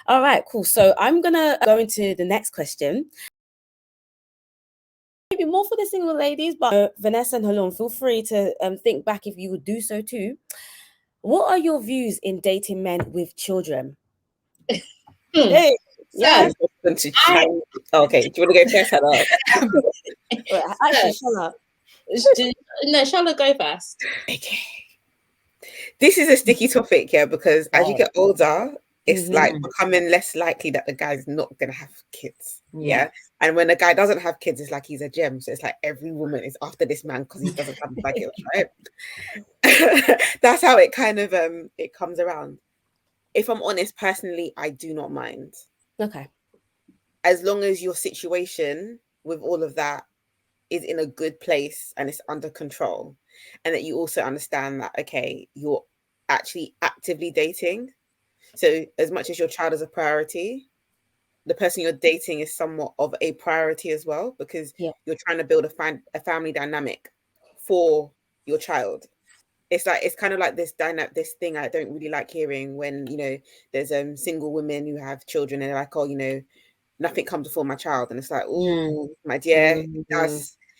All right, cool. So I'm gonna go into the next question. Maybe more for the single ladies, but Vanessa and Halon, feel free to think back if you would do so too. What are your views in dating men with children? Hey, yeah. Okay, do you want to go first, Hannah? Actually, Shala. No, Charlotte, go first. Okay. This is a sticky topic, yeah, because as you get older, it's like becoming less likely that the guy's not gonna have kids. Yeah. And when the guy doesn't have kids, it's like he's a gem. So it's like every woman is after this man because he doesn't have baggage, right? That's how it kind of it comes around. If I'm honest, personally, I do not mind. Okay. As long as your situation with all of that is in a good place and it's under control, and that you also understand that, okay, you're actually actively dating. So as much as your child is a priority, the person you're dating is somewhat of a priority as well, because you're trying to build a family dynamic for your child. It's kind of like this thing I don't really like hearing when, there's single women who have children and they're like, oh, nothing comes before my child. And it's like, oh, my dear,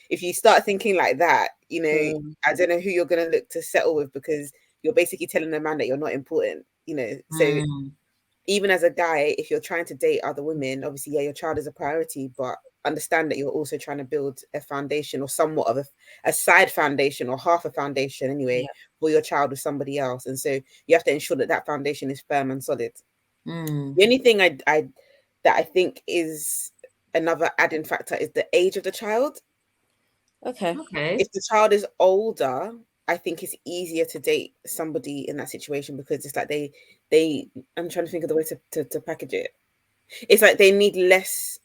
if you start thinking like that, I don't know who you're going to look to settle with, because you're basically telling a man that you're not important, So even as a guy, if you're trying to date other women, obviously, your child is a priority, but understand that you're also trying to build a foundation, or somewhat of a side foundation, or half a foundation anyway, for your child with somebody else. And so you have to ensure that foundation is firm and solid. The only thing that I think is another adding factor is the age of the child. Okay. If the child is older, I think it's easier to date somebody in that situation, because it's like I'm trying to think of the way to package it. It's like they need less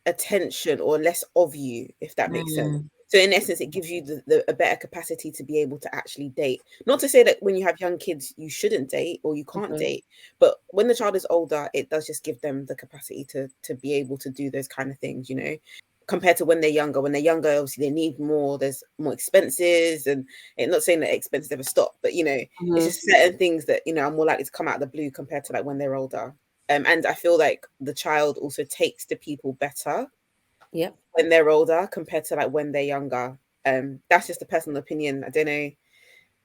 attention or less of you, if that makes sense. So in essence, it gives you a better capacity to be able to actually date. Not to say that when you have young kids, you shouldn't date or you can't date, but when the child is older, it does just give them the capacity to be able to do those kind of things, compared to when they're younger. When they're younger, obviously they need more, there's more expenses, and not saying that expenses ever stop, but it's just certain things that, are more likely to come out of the blue compared to like when they're older. And I feel like the child also takes to people better when they're older compared to like when they're younger. That's just a personal opinion. I don't know.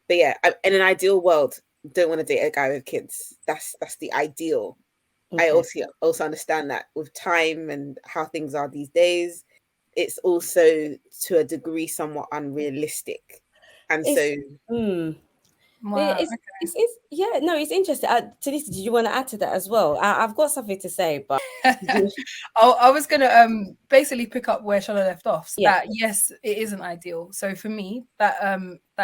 But yeah, in an ideal world, don't want to date a guy with kids. That's the ideal. Okay. I also understand that with time and how things are these days, it's also to a degree somewhat unrealistic. And Wow. It's interesting. Talisa, did you want to add to that as well? I've got something to say, but I was going to basically pick up where Charlotte left off. So that yes, it isn't ideal. So for me, that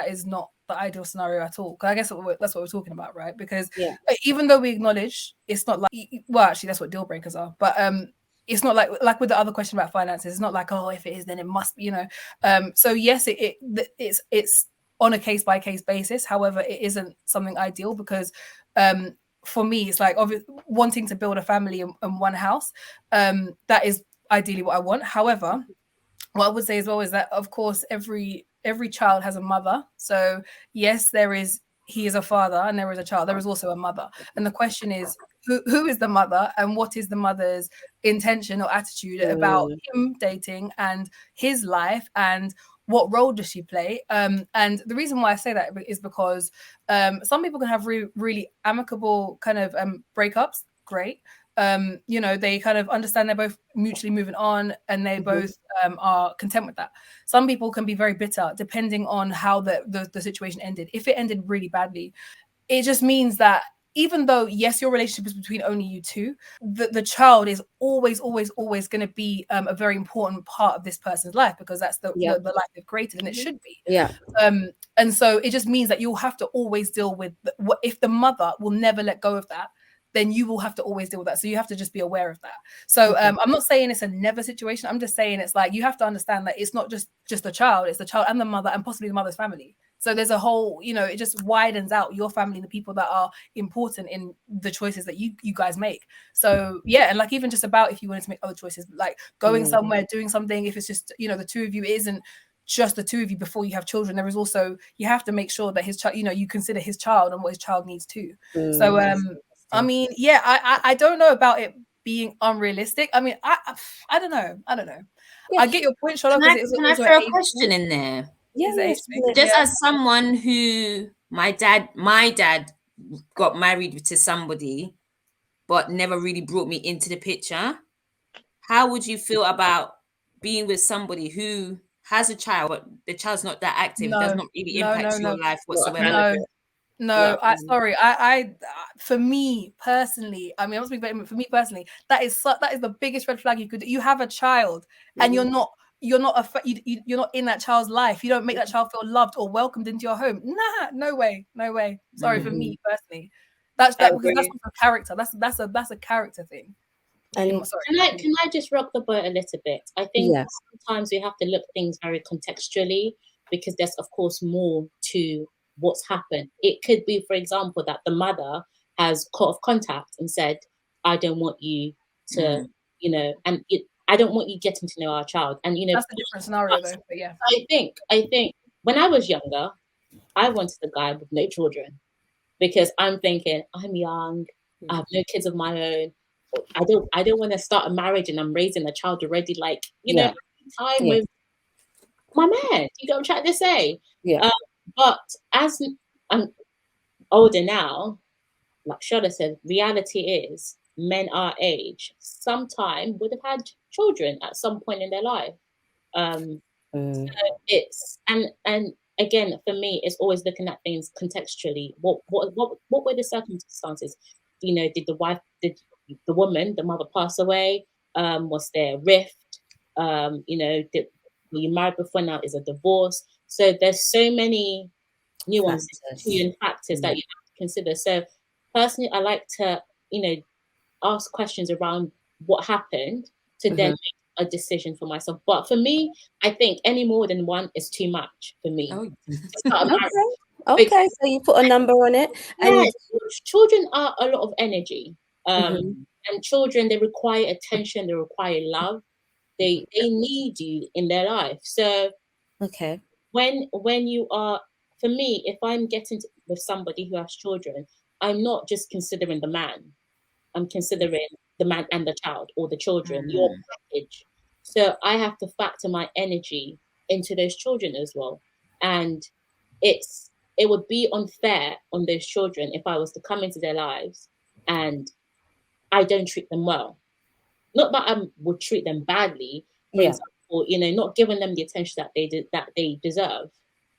is not the ideal scenario at all. Because I guess that's what we're talking about, right? Because even though we acknowledge it's not like, well, actually, that's what deal breakers are. But it's not like with the other question about finances. It's not like, oh, if it is, then it must be, So yes, it's on a case-by-case basis. However, it isn't something ideal, because for me, it's like wanting to build a family in one house. That is ideally what I want. However, what I would say as well is that, of course, every child has a mother. So yes, he is a father and there is a child. There is also a mother. And the question is, who is the mother, and what is the mother's intention or attitude about him dating and his life, and what role does she play? And the reason why I say that is because some people can have really amicable kind of breakups. Great. They kind of understand they're both mutually moving on, and they both are content with that. Some people can be very bitter depending on how the situation ended. If it ended really badly, it just means that even though, yes, your relationship is between only you two, the child is always going to be a very important part of this person's life, because that's the life they've created, and it should be. Yeah. And so it just means that you'll have to always deal with if the mother will never let go of that, then you will have to always deal with that. So you have to just be aware of that. So I'm not saying it's a never situation. I'm just saying it's like, you have to understand that it's not just the child, it's the child and the mother and possibly the mother's family. So there's a whole, it just widens out your family and the people that are important in the choices that you guys make. So yeah, and like even just about if you wanted to make other choices, like going somewhere, doing something, if it's just, the two of you, it isn't just the two of you before you have children. There is also, you have to make sure that his child, you consider his child and what his child needs too. So I mean, yeah, I don't know about it being unrealistic. I mean, I don't know. Yeah. I get your point, Charlotte. Can I throw a question in there? Yes. Just as someone who my dad got married to somebody, but never really brought me into the picture. How would you feel about being with somebody who has a child, but the child's not that active? It does not really impact your life whatsoever. No, sorry. I for me personally, I mean, I'm speaking for me personally, that is the biggest red flag you could. You have a child, and you're not you're not in that child's life. You don't make that child feel loved or welcomed into your home. Nah, no way. Sorry, for me personally, because that's not a character. That's a character thing. And can I just rock the boat a little bit? I think sometimes we have to look at things very contextually, because there's of course more to what's happened. It could be, for example, that the mother has cut off contact and said, I don't want you to, I don't want you getting to know our child. And that's a different scenario though. But yeah. I think when I was younger, I wanted a guy with no children, because I'm thinking, I'm young, I have no kids of my own. I don't want to start a marriage and I'm raising a child already, time with my man. You know what I'm trying to say? Yeah. But as I'm older now, like Shola said, reality is men our age sometime would have had children at some point in their life. So it's and again, for me, it's always looking at things contextually. What were the circumstances? Did the woman, the mother, pass away? Was there a rift? Were you married before? Now is a divorce? So there's so many nuances and factors that you have to consider. So personally, I like to, ask questions around what happened to then make a decision for myself. But for me, I think any more than one is too much for me. Okay, so you put a number on it. And children are a lot of energy. And children, they require attention, they require love. They need you in their life. So when you are, for me, if I'm getting with somebody who has children, I'm not just considering the man. I'm considering the man and the child, or the children, your package. So I have to factor my energy into those children as well. And it would be unfair on those children if I was to come into their lives and I don't treat them well. Not that I would treat them badly, for example, not giving them the attention that they deserve,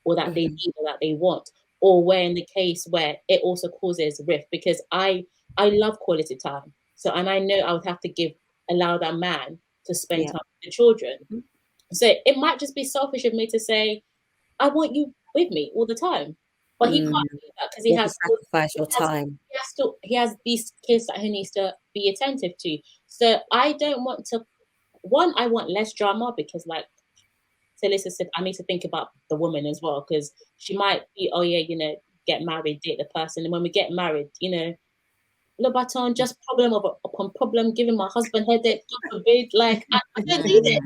or that they need, or that they want, or where in the case where it also causes rift, because I love quality time. So, and I know I would have to allow that man to spend time with the children. So it might just be selfish of me to say, I want you with me all the time. But he can't do that, because he has to sacrifice your time. He has these kids that he needs to be attentive to. So I don't want to. One, I want less drama, because, like Celissa said, I need to think about the woman as well, because she might be, get married, date the person, and when we get married, Le Baton, just problem upon problem, giving my husband headache, God forbid, I don't need it.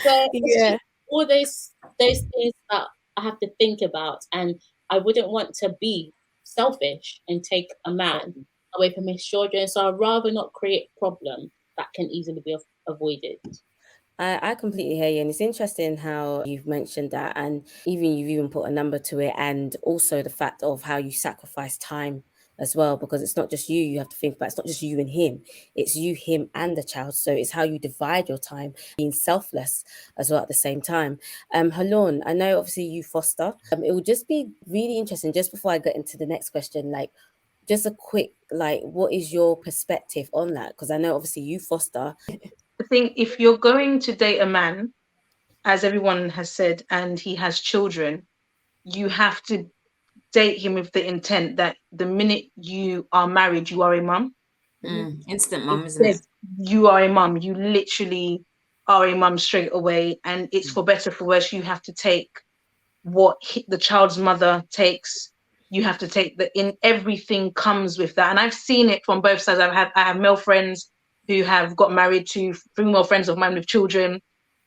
So it's all those things that I have to think about, and I wouldn't want to be selfish and take a man away from his children. So I'd rather not create problem that can easily be avoided. I completely hear you, and it's interesting how you've mentioned that, and you've even put a number to it, and also the fact of how you sacrifice time as well, because it's not just you have to think about. It's not just you and him, it's you, him, and the child. So it's how you divide your time, being selfless as well at the same time. Halon, I know obviously you foster. It would just be really interesting, just before I get into the next question, just a quick, what is your perspective on that? Because I know obviously you foster. I think if you're going to date a man, as everyone has said, and he has children, you have to date him with the intent that the minute you are married, you are a mum. Instant mum, isn't it? You are a mum. You literally are a mum straight away. And it's for better, for worse. You have to take what the child's mother takes. You have to take everything comes with that. And I've seen it from both sides. I have male friends who have got married to female friends of mine with children,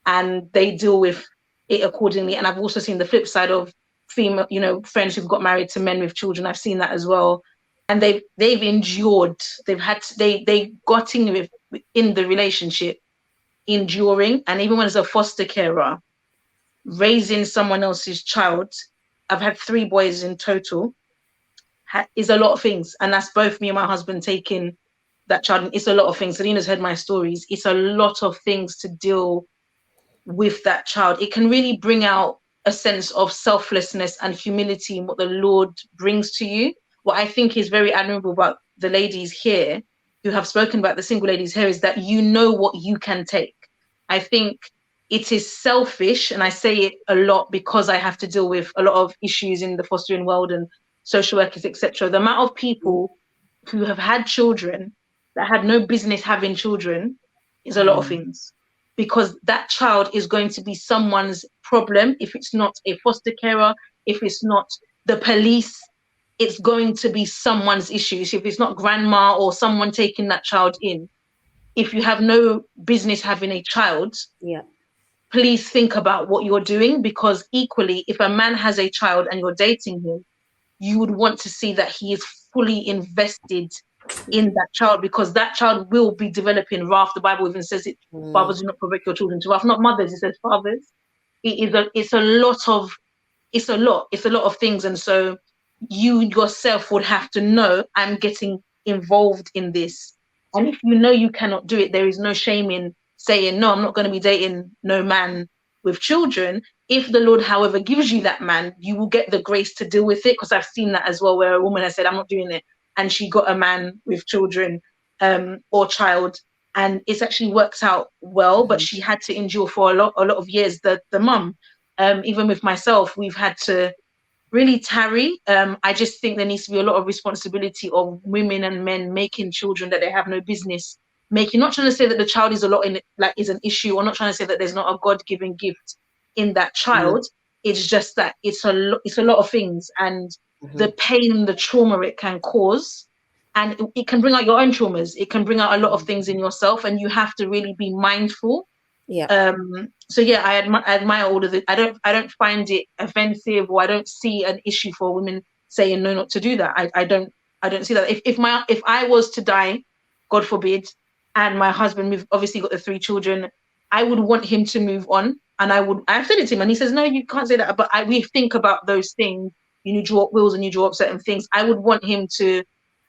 and they deal with it accordingly. And I've also seen the flip side of female, friends who've got married to men with children. I've seen that as well. and they've endured. They got in the relationship, enduring, and even when as a foster carer, raising someone else's child. I've had 3 boys in total. Is a lot of things, and that's both me and my husband taking that child. It's a lot of things. Selena's heard my stories. It's a lot of things to deal with that child. It can really bring out a sense of selflessness and humility in what the Lord brings to you. What I think is very admirable about the ladies here who have spoken about, the single ladies here, is that you know what you can take. I think it is selfish, and I say it a lot because I have to deal with a lot of issues in the fostering world and social workers, etc. The amount of people who have had children that had no business having children is a lot of things, because that child is going to be someone's problem. If it's not a foster carer, if it's not the police, it's going to be someone's issues. If it's not grandma or someone taking that child in, if you have no business having a child, please think about what you're doing, because equally, if a man has a child and you're dating him, you would want to see that he is fully invested in that child, because that child will be developing wrath. The Bible even says it, fathers do not provoke your children to wrath, not mothers, it says fathers. It's a lot of things. And so you yourself would have to know, I'm getting involved in this. And if you know you cannot do it, there is no shame in saying, no, I'm not going to be dating no man with children. If the Lord, however, gives you that man, you will get the grace to deal with it. Because I've seen that as well, where a woman has said, I'm not doing it, and she got a man with children or child, and it's actually worked out well. But she had to endure for a lot of years. The mum, even with myself, we've had to really tarry. I just think there needs to be a lot of responsibility of women and men making children that they have no business making. Not trying to say that the child is is an issue, or not trying to say that there's not a God-given gift in that child. It's just that it's a lot of things, and the pain, the trauma it can cause, and it can bring out your own traumas. It can bring out a lot of things in yourself, and you have to really be mindful. So yeah, I admire all of it. I don't find it offensive, or I don't see an issue for women saying no, not to do that. I don't see that. If I was to die, God forbid, and my husband, we've obviously got the 3 children, I would want him to move on. And I've said it to him, and he says, no, you can't say that. But we think about those things. You draw up wills and you draw up certain things. I would want him to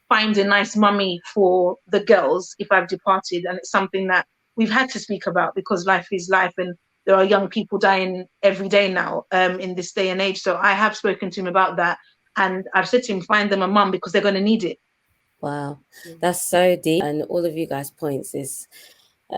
find a nice mummy for the girls if I've departed. And it's something that we've had to speak about, because life is life, and there are young people dying every day now in this day and age. So I have spoken to him about that, and I've said to him, find them a mum, because they're going to need it. Wow, that's so deep. And all of you guys' points is,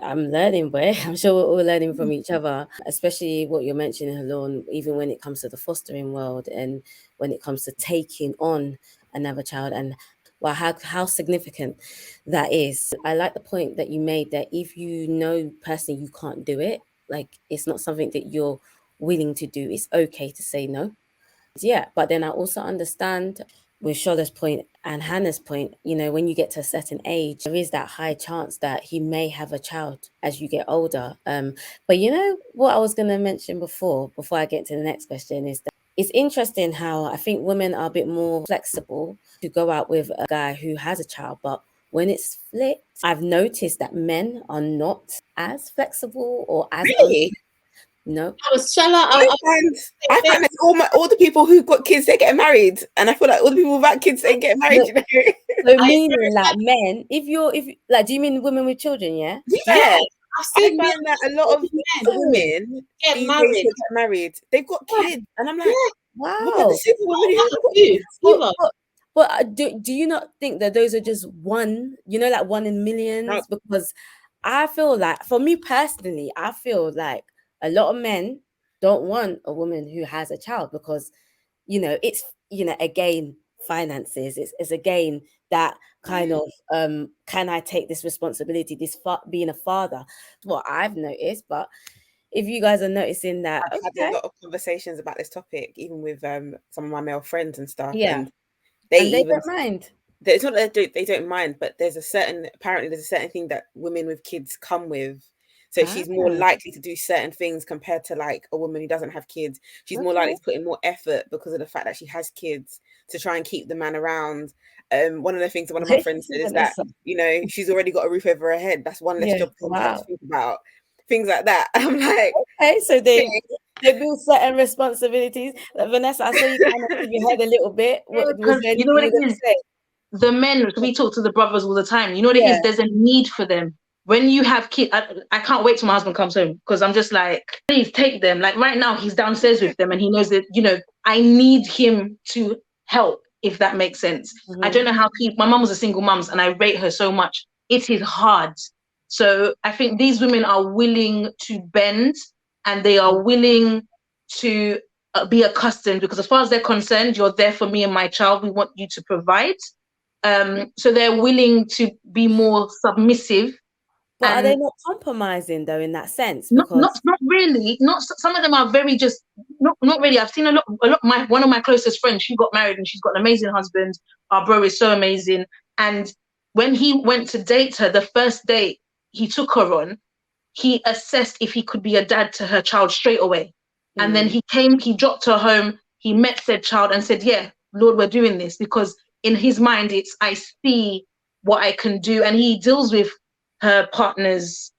I'm learning, boy. I'm sure we're all learning from each other, especially what you're mentioning, Halon, even when it comes to the fostering world and when it comes to taking on another child, and well, how significant that is. I like the point that you made, that if you know personally you can't do it, like it's not something that you're willing to do, it's okay to say no. Yeah, but then I also understand with Shola's point and Hannah's point, when you get to a certain age, there is that high chance that he may have a child as you get older. But what I was going to mention before I get to the next question is that it's interesting how I think women are a bit more flexible to go out with a guy who has a child, but when it's flipped, I've noticed that men are not as flexible or as really? No. I find all the people who got kids, they're getting married, and I feel like all the people without kids, they get married. So meaning like men, if do you mean women with children? Yeah. Yeah. I find that a lot of women get married. They've got kids, and I'm like, wow. Look at the single women who haven't got kids. But do you not think that those are just one, like one in millions? No. Because I feel like, for me personally, I feel like a lot of men don't want a woman who has a child, because, it's, again, finances. It's again that kind of, can I take this responsibility, being a father? What I've noticed, but if you guys are noticing that, I've had a lot of conversations about this topic, even with some of my male friends and stuff. Yeah. And they don't mind. It's not that they don't mind, but there's a certain thing that women with kids come with. So she's more likely to do certain things compared to like a woman who doesn't have kids. She's more likely to put in more effort because of the fact that she has kids, to try and keep the man around. one of the things that one of my friends said is that, you know, she's already got a roof over her head. That's one less job for her to think about. Things like that. I'm like, okay, so they build certain responsibilities. Vanessa, I saw you kind of give your head a little bit. What was there? You know what it is? The men, we talk to the brothers all the time. You know what it is? There's a need for them. When you have kids, I can't wait till my husband comes home, because I'm just like, please take them. Like right now, he's downstairs with them, and he knows that, you know, I need him to help, if that makes sense. I don't know how people. My mum was a single mum, and I rate her so much. It is hard. So I think these women are willing to bend, and they are willing to be accustomed, because as far as they're concerned, you're there for me and my child. We want you to provide. So they're willing to be more submissive. But are they not compromising though in that sense? Because not really. Not some of them are very just not really. I've seen a lot. One of my closest friends, she got married and she's got an amazing husband. Our bro is so amazing. And when he went to date her, the first date he took her on, he assessed if he could be a dad to her child straight away. And then he dropped her home, he met said child and said, yeah, Lord, we're doing this, because in his mind, it's, I see what I can do. And he deals with her partners.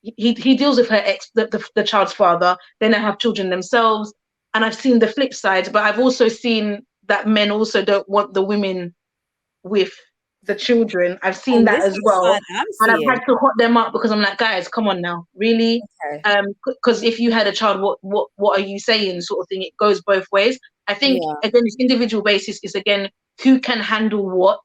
He deals with her ex, the child's father. Then they have children themselves. And I've seen the flip side, but I've also seen that men also don't want the women with the children. I've seen that as well. And I've had to hot them up, because I'm like, guys, come on now, really? Because if you had a child, what are you saying, sort of thing? It goes both ways. I think, again, this individual basis is, again, who can handle what,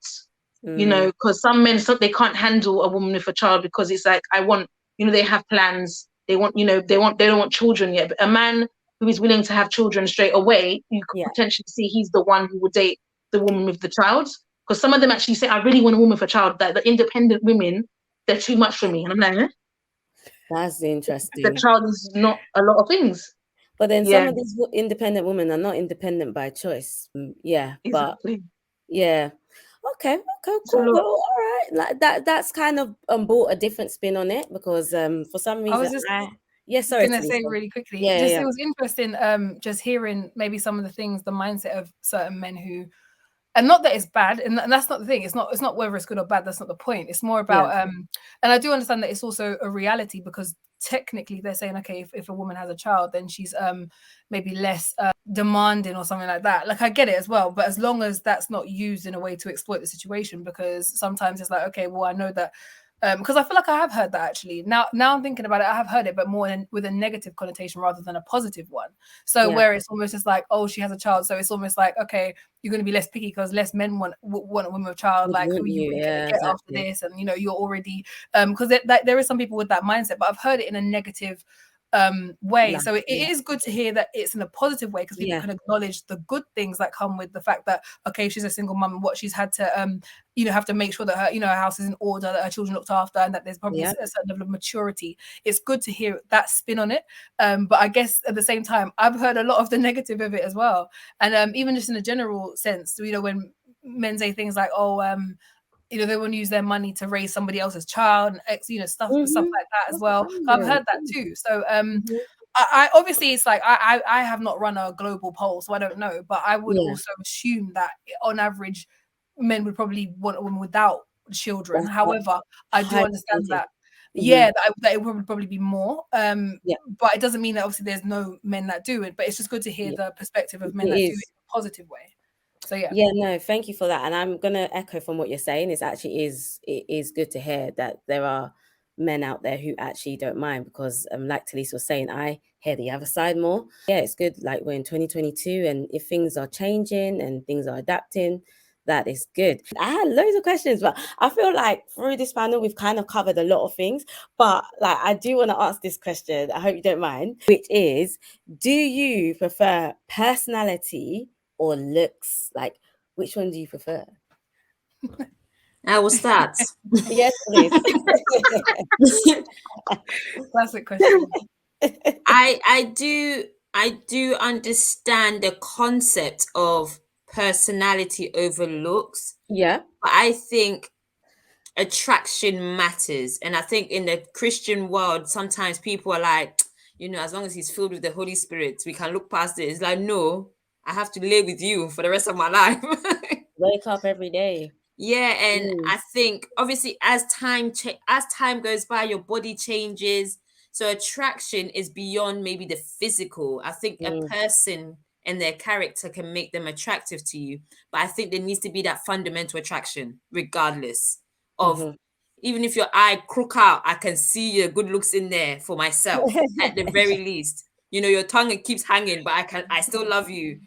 you know, because some men, they can't handle a woman with a child, because it's like, I want, you know, they have plans, they want, you know, they don't want children yet. But a man who is willing to have children straight away, you could potentially see he's the one who will date the woman with the child. Because some of them actually say, I really want a woman with a child. That the independent women, they're too much for me. And I'm like, eh? That's interesting. The child is not a lot of things. But then some of these independent women are not independent by choice. Exactly. Okay, cool. Well, all right. Like that's kind of brought a different spin on it, because for some reason sorry. Gonna say really quickly. It was interesting just hearing maybe some of the things, the mindset of certain men who, and not that it's bad, and that's not the thing. It's not whether it's good or bad. That's not the point. It's more about and I do understand that it's also a reality, because technically they're saying, okay, if a woman has a child, then she's maybe less demanding or something like that. Like, I get it as well, but as long as that's not used in a way to exploit the situation, because sometimes it's like, okay, well, I know that. Because I feel like I have heard that actually. Now I'm thinking about it, I have heard it, but more with a negative connotation rather than a positive one. So where it's almost just like, oh, she has a child, so it's almost like, okay, you're going to be less picky because less men want a woman with a child. Like, who are you going to get after this? And you know, you're already because there is some people with that mindset, but I've heard it in a negative way. So it is good to hear that it's in a positive way, because people can acknowledge the good things that come with the fact that, okay, she's a single mum, and what she's had to you know, have to make sure that her, you know, her house is in order, that her children looked after, and that there's probably a certain level of maturity. It's good to hear that spin on it, but I guess at the same time, I've heard a lot of the negative of it as well. And even just in a general sense, you know, when men say things like, oh, you know, they want to use their money to raise somebody else's child, and you know, stuff like that as well. I've heard that too. So I obviously, it's like I have not run a global poll, so I don't know, but I would also assume that on average men would probably want a woman without children. However, I do understand that that it would probably be more, but it doesn't mean that obviously there's no men that do it, but it's just good to hear the perspective of men that do it in a positive way. So no, thank you for that. And I'm gonna echo from what you're saying. It is good to hear that there are men out there who actually don't mind, because like Talisa was saying, I hear the other side more. It's good, like we're in 2022, and if things are changing and things are adapting, that is good. I had loads of questions, but I feel like through this panel we've kind of covered a lot of things, but like I do want to ask this question, I hope you don't mind, which is, do you prefer personality or looks? Like, which one do you prefer? I will start. Yes, please. Classic question. I do understand the concept of personality over looks. But I think attraction matters. And I think in the Christian world, sometimes people are like, you know, as long as he's filled with the Holy Spirit, we can look past it. It's like, no, I have to lay with you for the rest of my life. Wake up every day. Yeah, and I think obviously as time goes by, your body changes. So attraction is beyond maybe the physical. I think a person and their character can make them attractive to you, but I think there needs to be that fundamental attraction, regardless of even if your eye crook out, I can see your good looks in there for myself at the very least. You know, your tongue it keeps hanging, but I still love you.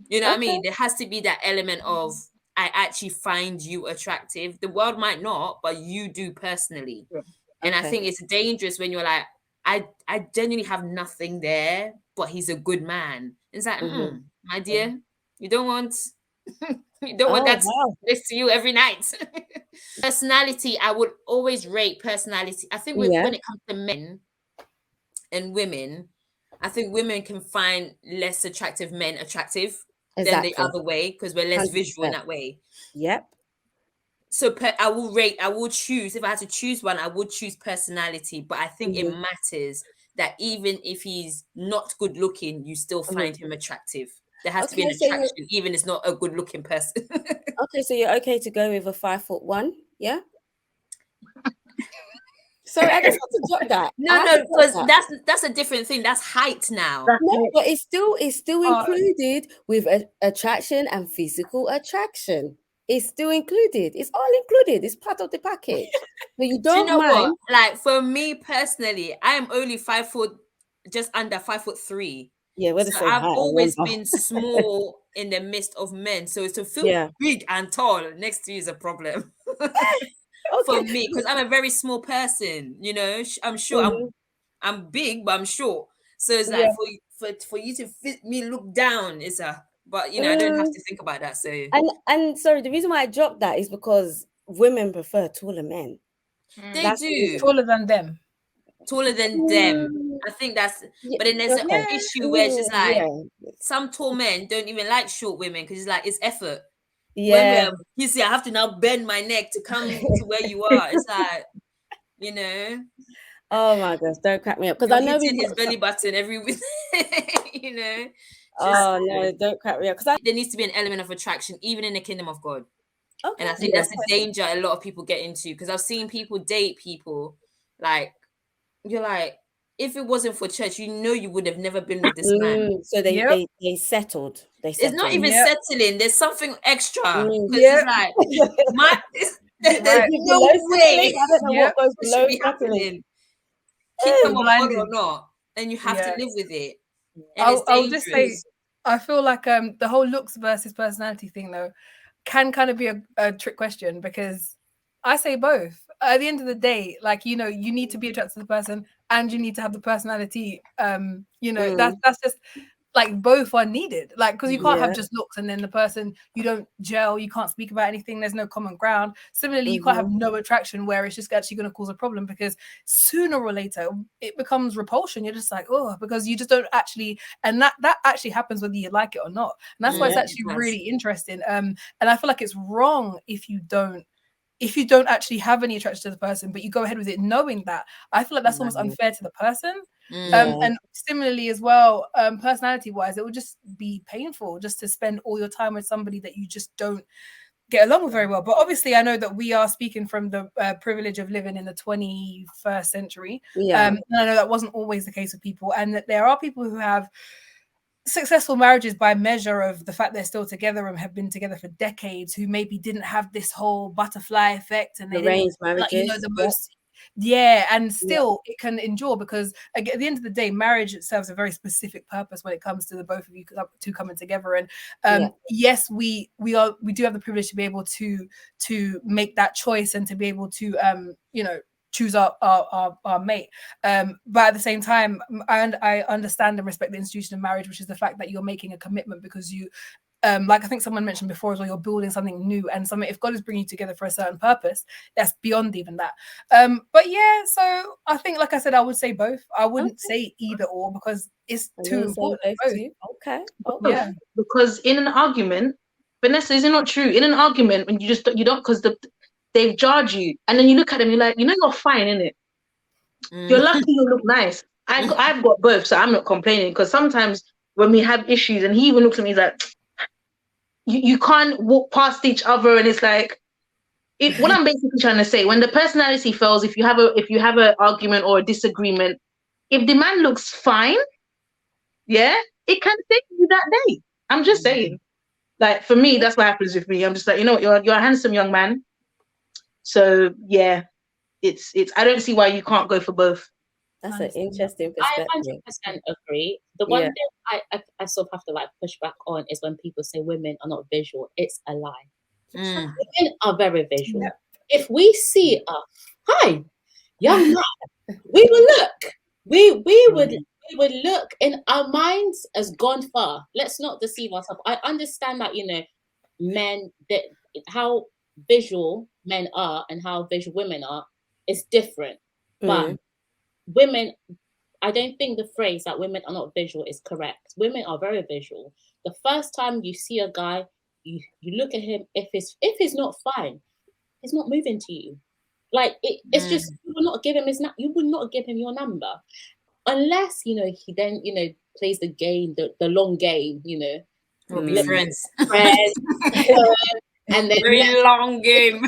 You know what I mean? There has to be that element of I actually find you attractive. The world might not, but you do personally. And I think it's dangerous when you're like, I genuinely have nothing there, but he's a good man. It's like, my dear, you don't want that next to you every night. Personality, I would always rate personality. I think when it comes to men and women, I think women can find less attractive men attractive than the other way because we're less 100%. Visual in that way. Yep. So I will choose, if I had to choose one, I would choose personality, but I think it matters that even if he's not good looking, you still find him attractive. There has to be an attraction, even if it's not a good looking person. Okay, so you're okay to go with a 5'1", yeah? Sorry, I just had to drop that. No, because that's a different thing. That's height now. No, but it's still included with attraction and physical attraction. It's still included. It's all included. It's part of the package. So you don't Do you know mind. what? Like for me personally, I am only 5 foot, just under 5'3". Yeah, we're the same I've height, always been small in the midst of men. So to feel big and tall next to you is a problem. For me, because I'm a very small person, you know. I'm sure I'm big, but I'm short. So it's like for you to fit me look down is but you know, I don't have to think about that. So and sorry, the reason why I dropped that is because women prefer taller men. They do. Taller than them. Taller than them. I think that's but then there's an issue where it's just like some tall men don't even like short women because it's like it's effort. Yeah. When you see, I have to now bend my neck to come to where you are. It's like, you know. Oh my gosh, don't crack me up because I know his belly button every week. You know. No, don't crack me up because there needs to be an element of attraction, even in the kingdom of God. And I think that's the danger a lot of people get into because I've seen people date people like you're like, if it wasn't for church, you know you would have never been with this man. So they settled. It's not even settling. There's something extra. It's like there's no way. I don't know what goes below happening. Kingdom of God or not, and you have to live with it. And I'll just say, I feel like the whole looks versus personality thing though can kind of be a trick question because I say both. At the end of the day, like, you know, you need to be attracted to the person and you need to have the personality. You know, that's just like both are needed. Like, because you can't have just looks and then the person, you don't gel, you can't speak about anything, there's no common ground. Similarly, you can't have no attraction where it's just actually going to cause a problem because sooner or later it becomes repulsion. You're just like, oh, because you just don't actually, and that actually happens whether you like it or not. And that's why it's actually really interesting. And I feel like it's wrong if you don't actually have any attraction to the person, but you go ahead with it knowing that. I feel like that's almost unfair to the person. And similarly as well, personality wise, it would just be painful just to spend all your time with somebody that you just don't get along with very well. But obviously I know that we are speaking from the privilege of living in the 21st century. And I know that wasn't always the case with people, and that there are people who have successful marriages by measure of the fact they're still together and have been together for decades, who maybe didn't have this whole butterfly effect and they arranged marriages, like, you know, the most and still it can endure because at the end of the day, marriage serves a very specific purpose when it comes to the both of you two coming together. And yes, we do have the privilege to be able to make that choice and to be able to you know, choose our mate, but at the same time, I understand and respect the institution of marriage, which is the fact that you're making a commitment because you like I think someone mentioned before as well, you're building something new and something, if God is bringing you together for a certain purpose, that's beyond even that. But yeah, so I think, like I said, I would say both. I wouldn't say either or because it's too important. Okay. Yeah, because in an argument, Vanessa, is it not true? In an argument, when you don't, because they've judged you, and then you look at them, you're like, you know, you're fine, innit? You're lucky you look nice. I've got both, so I'm not complaining, because sometimes when we have issues, and he even looks at me, he's like, you can't walk past each other, and it's like, what I'm basically trying to say, when the personality fails, if you have an argument or a disagreement, if the man looks fine, yeah, it can take you that day. I'm just saying. Like, for me, that's what happens with me. I'm just like, you know what, you're a handsome young man. So yeah, it's I don't see why you can't go for both. That's an interesting perspective. I 100% agree. The one thing I sort of have to like push back on is when people say women are not visual. It's a lie. Women are very visual. Yep. If we see hi, young man, we will look. We would look, and our minds has gone far. Let's not deceive ourselves. I understand that, you know, men, that how visual men are and how visual women are is different. But women, I don't think the phrase that women are not visual is correct. Women are very visual. The first time you see a guy, you look at him. If he's not fine, he's not moving to you. Like it's just, you will not give him you would not give him your number, unless, you know, he then, you know, plays the game, the long game. You know, we'll be friends, and then very long game.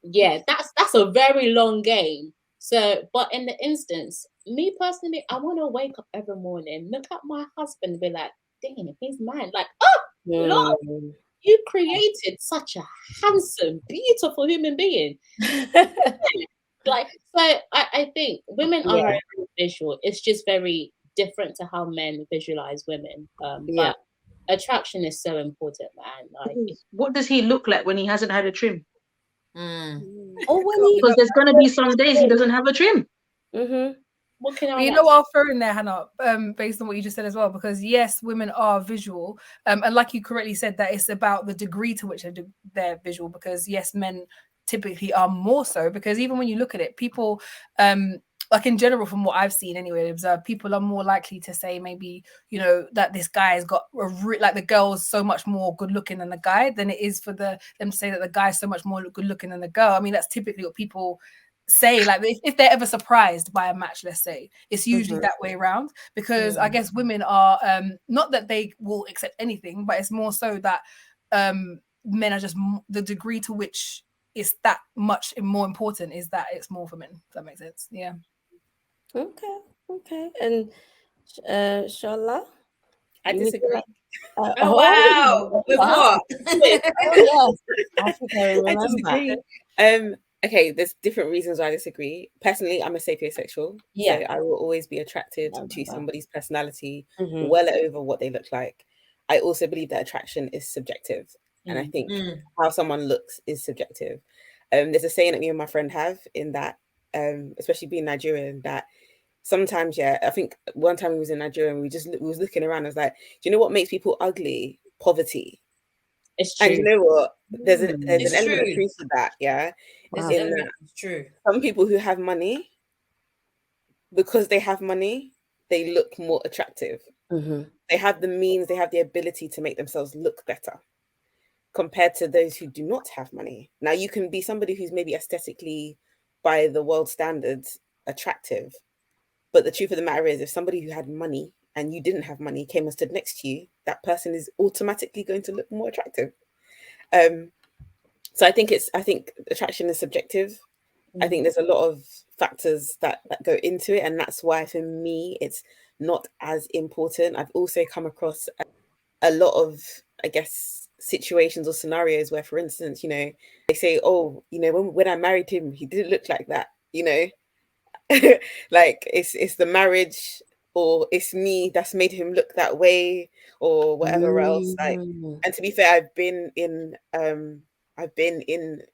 Yeah, that's a very long game. So, but in the instance, me personally, I want to wake up every morning, look at my husband, and be like, "Damn, he's mine!" Like, oh, Lord, you created such a handsome, beautiful human being. Like, so I think women are very visual. It's just very different to how men visualize women. But attraction is so important, man. Like, what does he look like when he hasn't had a trim? Because there's going to be some days he doesn't have a trim. What can I? You know what I'll throw in there, Hannah, based on what you just said as well, because yes, women are visual, and like you correctly said, that it's about the degree to which they're visual. Because yes, men typically are more so, because even when you look at it, people, like in general, from what I've seen anyway, observed, people are more likely to say maybe, you know, that this guy has got like the girl's so much more good looking than the guy than it is for them to say that the guy's so much more good looking than the girl. I mean, that's typically what people say. Like if they're ever surprised by a match, let's say, it's usually that way around, because I guess women are not that they will accept anything, but it's more so that men are just the degree to which it's that much more important is that it's more for men. If that makes sense. Yeah. Okay. And Shala? I disagree. Oh, wow. With what? I think I remember. Okay, there's different reasons why I disagree. Personally, I'm a sapiosexual. So I will always be attracted to somebody's personality well over what they look like. I also believe that attraction is subjective. And I think how someone looks is subjective. There's a saying that me and my friend have in that, especially being Nigerian, that sometimes, I think one time we was in Nigeria and we was looking around. I was like, do you know what makes people ugly? Poverty. It's true. And you know what? There's an element of truth to that. Yeah, It's true. Some people who have money, because they have money, they look more attractive. They have the means, they have the ability to make themselves look better compared to those who do not have money. Now, you can be somebody who's maybe aesthetically, by the world standards, attractive. But the truth of the matter is, if somebody who had money and you didn't have money came and stood next to you, that person is automatically going to look more attractive. So I think attraction is subjective. I think there's a lot of factors that go into it. And that's why, for me, it's not as important. I've also come across a lot of, I guess, situations or scenarios where, for instance, you know, they say, oh, you know, when I married him, he didn't look like that, you know. Like it's the marriage, or it's me that's made him look that way, or whatever else. Like, and to be fair, I've been in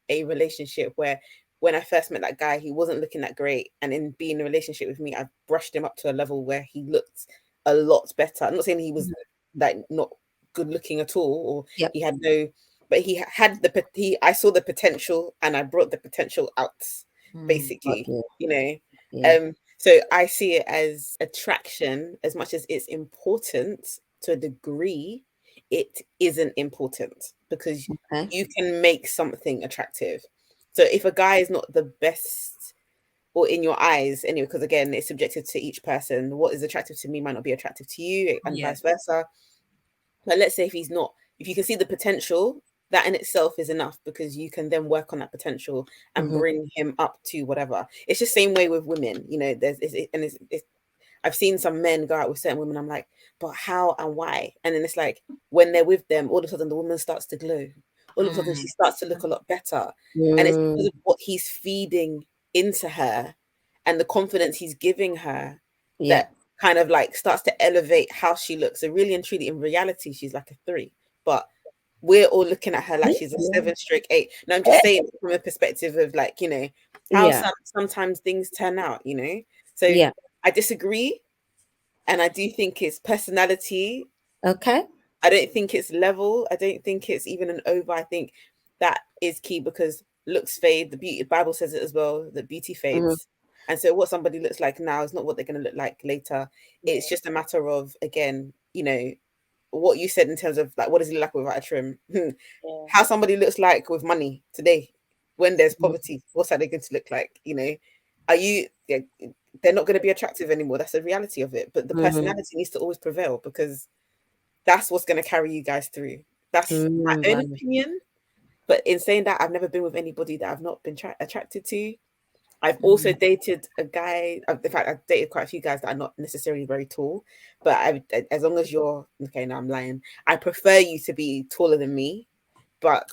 a relationship where when I first met that guy, he wasn't looking that great, and in being in a relationship with me, I've brushed him up to a level where he looked a lot better. I'm not saying he was like not good looking at all, or he had no, but he had I saw the potential, and I brought the potential out, basically, you know. So I see it as attraction. As much as it's important to a degree, it isn't important, because you can make something attractive. So if a guy is not the best, or in your eyes anyway, because again, it's subjective to each person, what is attractive to me might not be attractive to you, and vice versa. But let's say if if you can see the potential, that in itself is enough, because you can then work on that potential and bring him up to whatever. It's just same way with women, you know. I've seen some men go out with certain women. I'm like, but how and why? And then it's like, when they're with them, all of a sudden the woman starts to glow. All of a sudden she starts to look a lot better. And it's because of what he's feeding into her and the confidence he's giving her that kind of like starts to elevate how she looks. So really and truly, in reality, she's like a 3. But we're all looking at her like she's a 7/8. No, I'm just saying from a perspective of like, you know, how sometimes things turn out, you know. So I disagree, and I do think it's personality. Okay. I don't think it's level. I don't think it's even an over. I think that is key, because looks fade. The Bible says it as well, that beauty fades. And so what somebody looks like now is not what they're going to look like later. It's just a matter of, again, you know, what you said in terms of like, what does he look like without a trim? How somebody looks like with money today, when there's poverty, what's that they going to look like? You know, they're not going to be attractive anymore. That's the reality of it. But the personality needs to always prevail, because that's what's going to carry you guys through. That's my own opinion. But in saying that, I've never been with anybody that I've not been attracted to. I've also dated a guy. In fact, I've dated quite a few guys that are not necessarily very tall. But as long as you're okay, no, I'm lying. I prefer you to be taller than me. But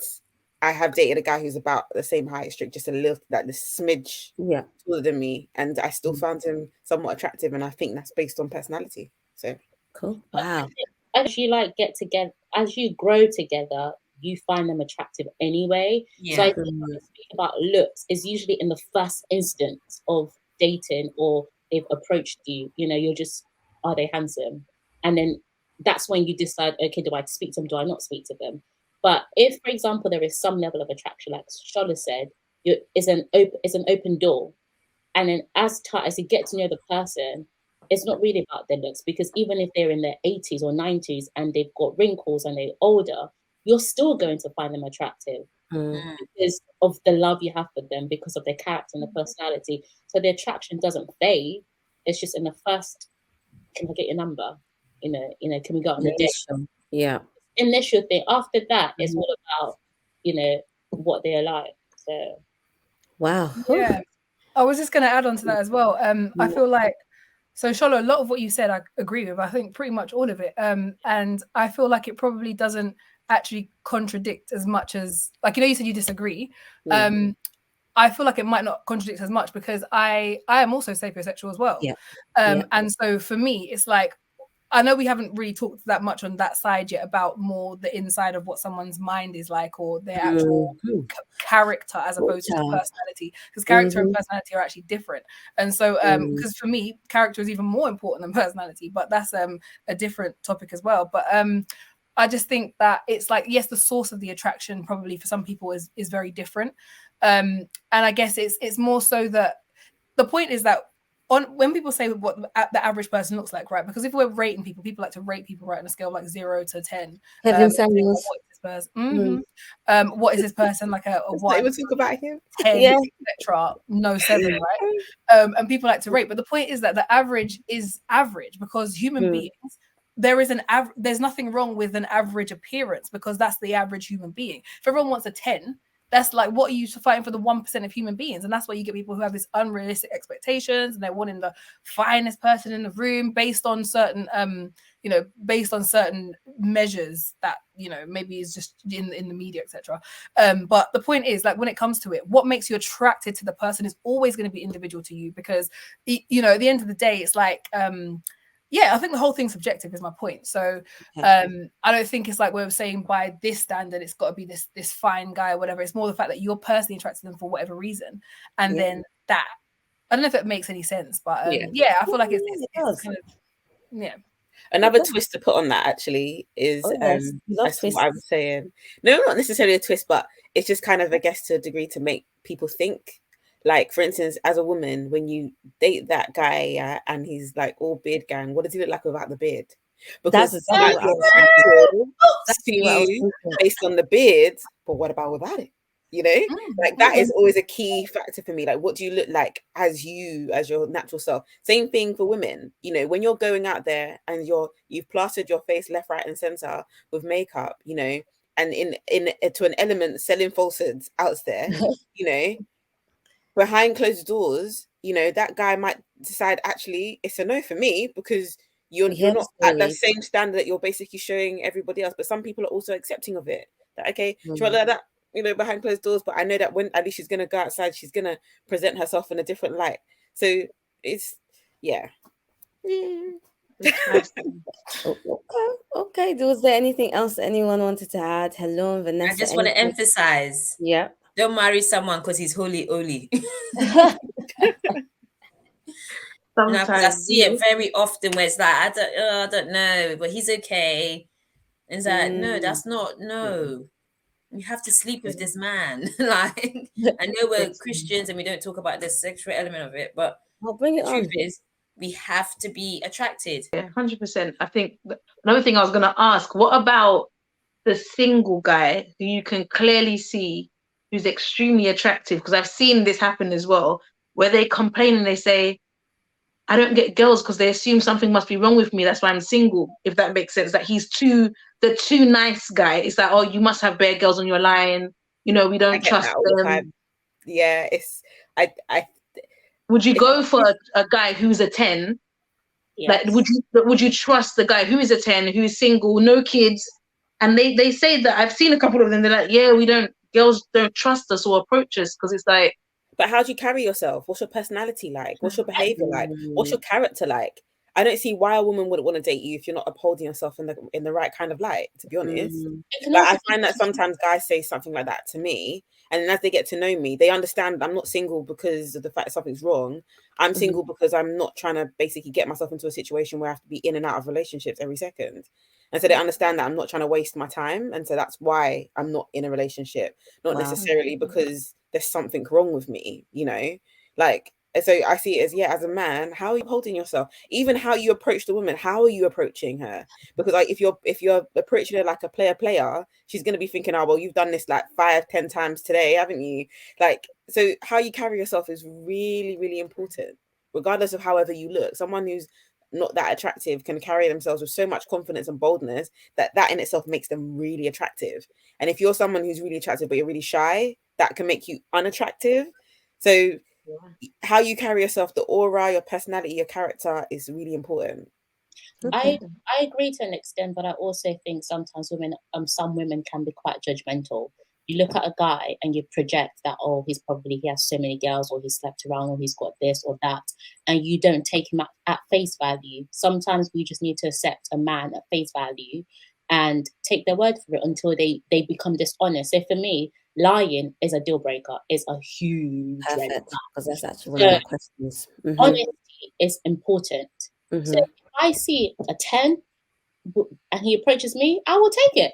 I have dated a guy who's about the same height, just a little, like the smidge taller than me, and I still found him somewhat attractive. And I think that's based on personality. So cool. Wow. As you like get together, as you grow together, you find them attractive anyway. So I think when you speak about looks, is usually in the first instance of dating, or they've approached you, you know, you're just, are they handsome? And then that's when you decide, okay, do I speak to them? Do I not speak to them? But if, for example, there is some level of attraction, like Shola said, it's an open door. And then as you get to know the person, it's not really about their looks, because even if they're in their 80s or 90s and they've got wrinkles and they're older, you're still going to find them attractive because of the love you have for them, because of their character and their personality. So the attraction doesn't fade. It's just in the first, can I get your number? You know, can we go on a date? Yeah. Initial thing. After that, it's all about, you know, what they're like. So wow. Yeah. I was just going to add on to that as well. I feel like, so Shola, a lot of what you said, I agree with. I think pretty much all of it. And I feel like it probably doesn't actually contradict as much as, like, you know, you said you disagree. I feel like it might not contradict as much, because I am also sapiosexual as well. And so for me, it's like, I know we haven't really talked that much on that side yet about more the inside of what someone's mind is like, or their actual character as opposed to personality, because character and personality are actually different. And so because for me, character is even more important than personality, but that's a different topic as well. But I just think that it's like, yes, the source of the attraction probably for some people is very different. And I guess it's more so that the point is that when people say what the average person looks like, right? Because if we're rating people like to rate people right on a scale of like 0 to 10. Heaven Samuels. What is this person like a 1? Even talk about him. 10, etc. No 7, right? And people like to rate, but the point is that the average is average, because human beings, there's nothing wrong with an average appearance, because that's the average human being. If everyone wants a 10, that's like, what are you fighting for the 1% of human beings? And that's why you get people who have these unrealistic expectations, and they're wanting the finest person in the room based on certain based on certain measures that, you know, maybe is just in the media, etc. But the point is, like, when it comes to it, what makes you attracted to the person is always going to be individual to you, because, you know, at the end of the day, it's like I think the whole thing's subjective is my point. So I don't think it's like we're saying by this standard it's got to be this fine guy or whatever. It's more the fact that you're personally attracted to them for whatever reason, and then that, I don't know if it makes any sense, but I feel like it's kind of Another twist to put on that actually is that's what I was saying. No, not necessarily a twist, but it's just kind of, I guess, to a degree, to make people think. Like, for instance, as a woman, when you date that guy and he's like all beard gang, what does he look like without the beard? Because that's you based on the beard, but what about without it? you know, like that is always a key factor for me. Like, what do you look like as your natural self? Same thing for women. You know, when you're going out there and you've plastered your face left, right, and center with makeup, you know, and in to an element selling falsehoods out there, you know, behind closed doors, you know, that guy might decide actually it's a no for me because you're not at the same standard that you're basically showing everybody else. But some people are also accepting of it. That okay, she might like that, you know, behind closed doors, but I know that when at least she's gonna go outside, she's gonna present herself in a different light. So it's Okay. Was there anything else that anyone wanted to add? Hello, Vanessa. I just want to emphasize. Yeah. Don't marry someone because he's holy. Sometimes I see it very often where it's like, I don't know, but he's okay. And it's like, no, that's not, no. You have to sleep with this man. Like, I know we're Christians and we don't talk about the sexual element of it, but bring it the on. truth is, we have to be attracted. Yeah, 100%. I think another thing I was going to ask, what about the single guy who you can clearly see who's extremely attractive? Because I've seen this happen as well, where they complain and they say, I don't get girls because they assume something must be wrong with me. That's why I'm single, if that makes sense. That he's the too nice guy. It's like, oh, you must have bare girls on your line. You know, we don't trust them. Yeah, I would you go for a guy who's a 10? Yes. Like, would you trust the guy who is a 10, who's single, no kids? And they say that, I've seen a couple of them, they're like, yeah, girls don't trust us or approach us, because it's like, but how do you carry yourself? What's your personality like? What's your behavior like? What's your character like? I don't see why a woman wouldn't want to date you if you're not upholding yourself in the right kind of light, to be honest. But I find that sometimes guys say something like that to me, and then as they get to know me, they understand I'm not single because of the fact that something's wrong. I'm single because I'm not trying to basically get myself into a situation where I have to be in and out of relationships every second. And so they understand that I'm not trying to waste my time. And so that's why I'm not in a relationship, not necessarily because there's something wrong with me, you know, like, so I see it as, as a man, how are you holding yourself? Even how you approach the woman, how are you approaching her? Because like, if you're approaching her like a player, she's going to be thinking, oh, well, you've done this like 5-10 times today, haven't you? Like, so how you carry yourself is really, really important, regardless of however you look. Someone who's not that attractive can carry themselves with so much confidence and boldness that in itself makes them really attractive. And if you're someone who's really attractive but you're really shy, that can make you unattractive. So how you carry yourself, the aura, your personality, your character is really important. I agree to an extent, but I also think sometimes some women can be quite judgmental. You look at a guy and you project that, oh, he has so many girls, or he's slept around, or he's got this or that, and you don't take him at face value. Sometimes we just need to accept a man at face value and take their word for it until they become dishonest. So for me, lying is a deal breaker, is a huge red flag. Because that's actually one of my questions. Honesty is important. So if I see a 10 and he approaches me, I will take it.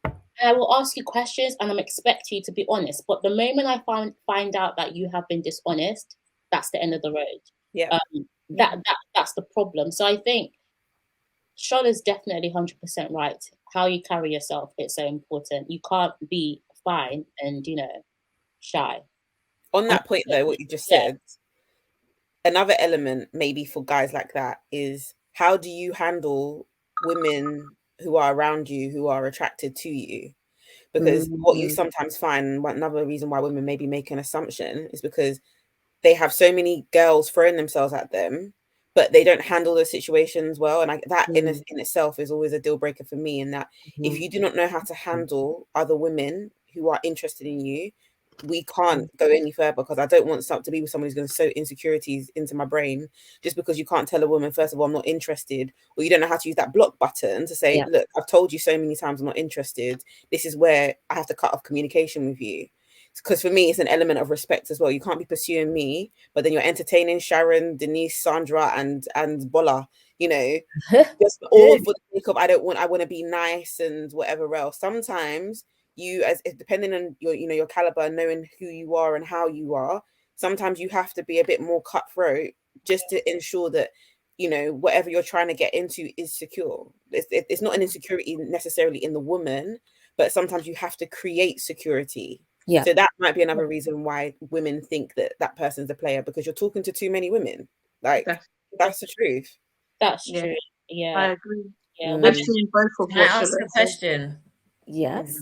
And I will ask you questions and I'm expect you to be honest. But the moment I find out that you have been dishonest, that's the end of the road. Yeah. That's the problem. So I think Shola's definitely 100% right. How you carry yourself, it's so important. You can't be fine and, shy. On that point though, what you just said, another element maybe for guys like that is, how do you handle women who are around you who are attracted to you? Because what you sometimes find, another reason why women maybe make an assumption, is because they have so many girls throwing themselves at them, but they don't handle those situations well. And that in itself is always a deal breaker for me, in that if you do not know how to handle other women who are interested in you, we can't go any further, because I don't want to be with someone who's going to sow insecurities into my brain just because you can't tell a woman, first of all, I'm not interested, or you don't know how to use that block button to say, look, I've told you so many times I'm not interested. This is where I have to cut off communication with you. Because for me, it's an element of respect as well. You can't be pursuing me, but then you're entertaining Sharon, Denise, Sandra, and Bola, just all for the sake of I want to be nice and whatever else. Sometimes you, depending on your caliber, knowing who you are and how you are, sometimes you have to be a bit more cutthroat just to ensure that whatever you're trying to get into is secure. It's not an insecurity necessarily in the woman, but sometimes you have to create security Yeah. So that might be another reason why women think that that person's a player, because you're talking to too many women. Like, that's the truth. That's true. Yeah. I agree. Yeah. I've seen both of Can I what ask a Charlotte said. question? Yes.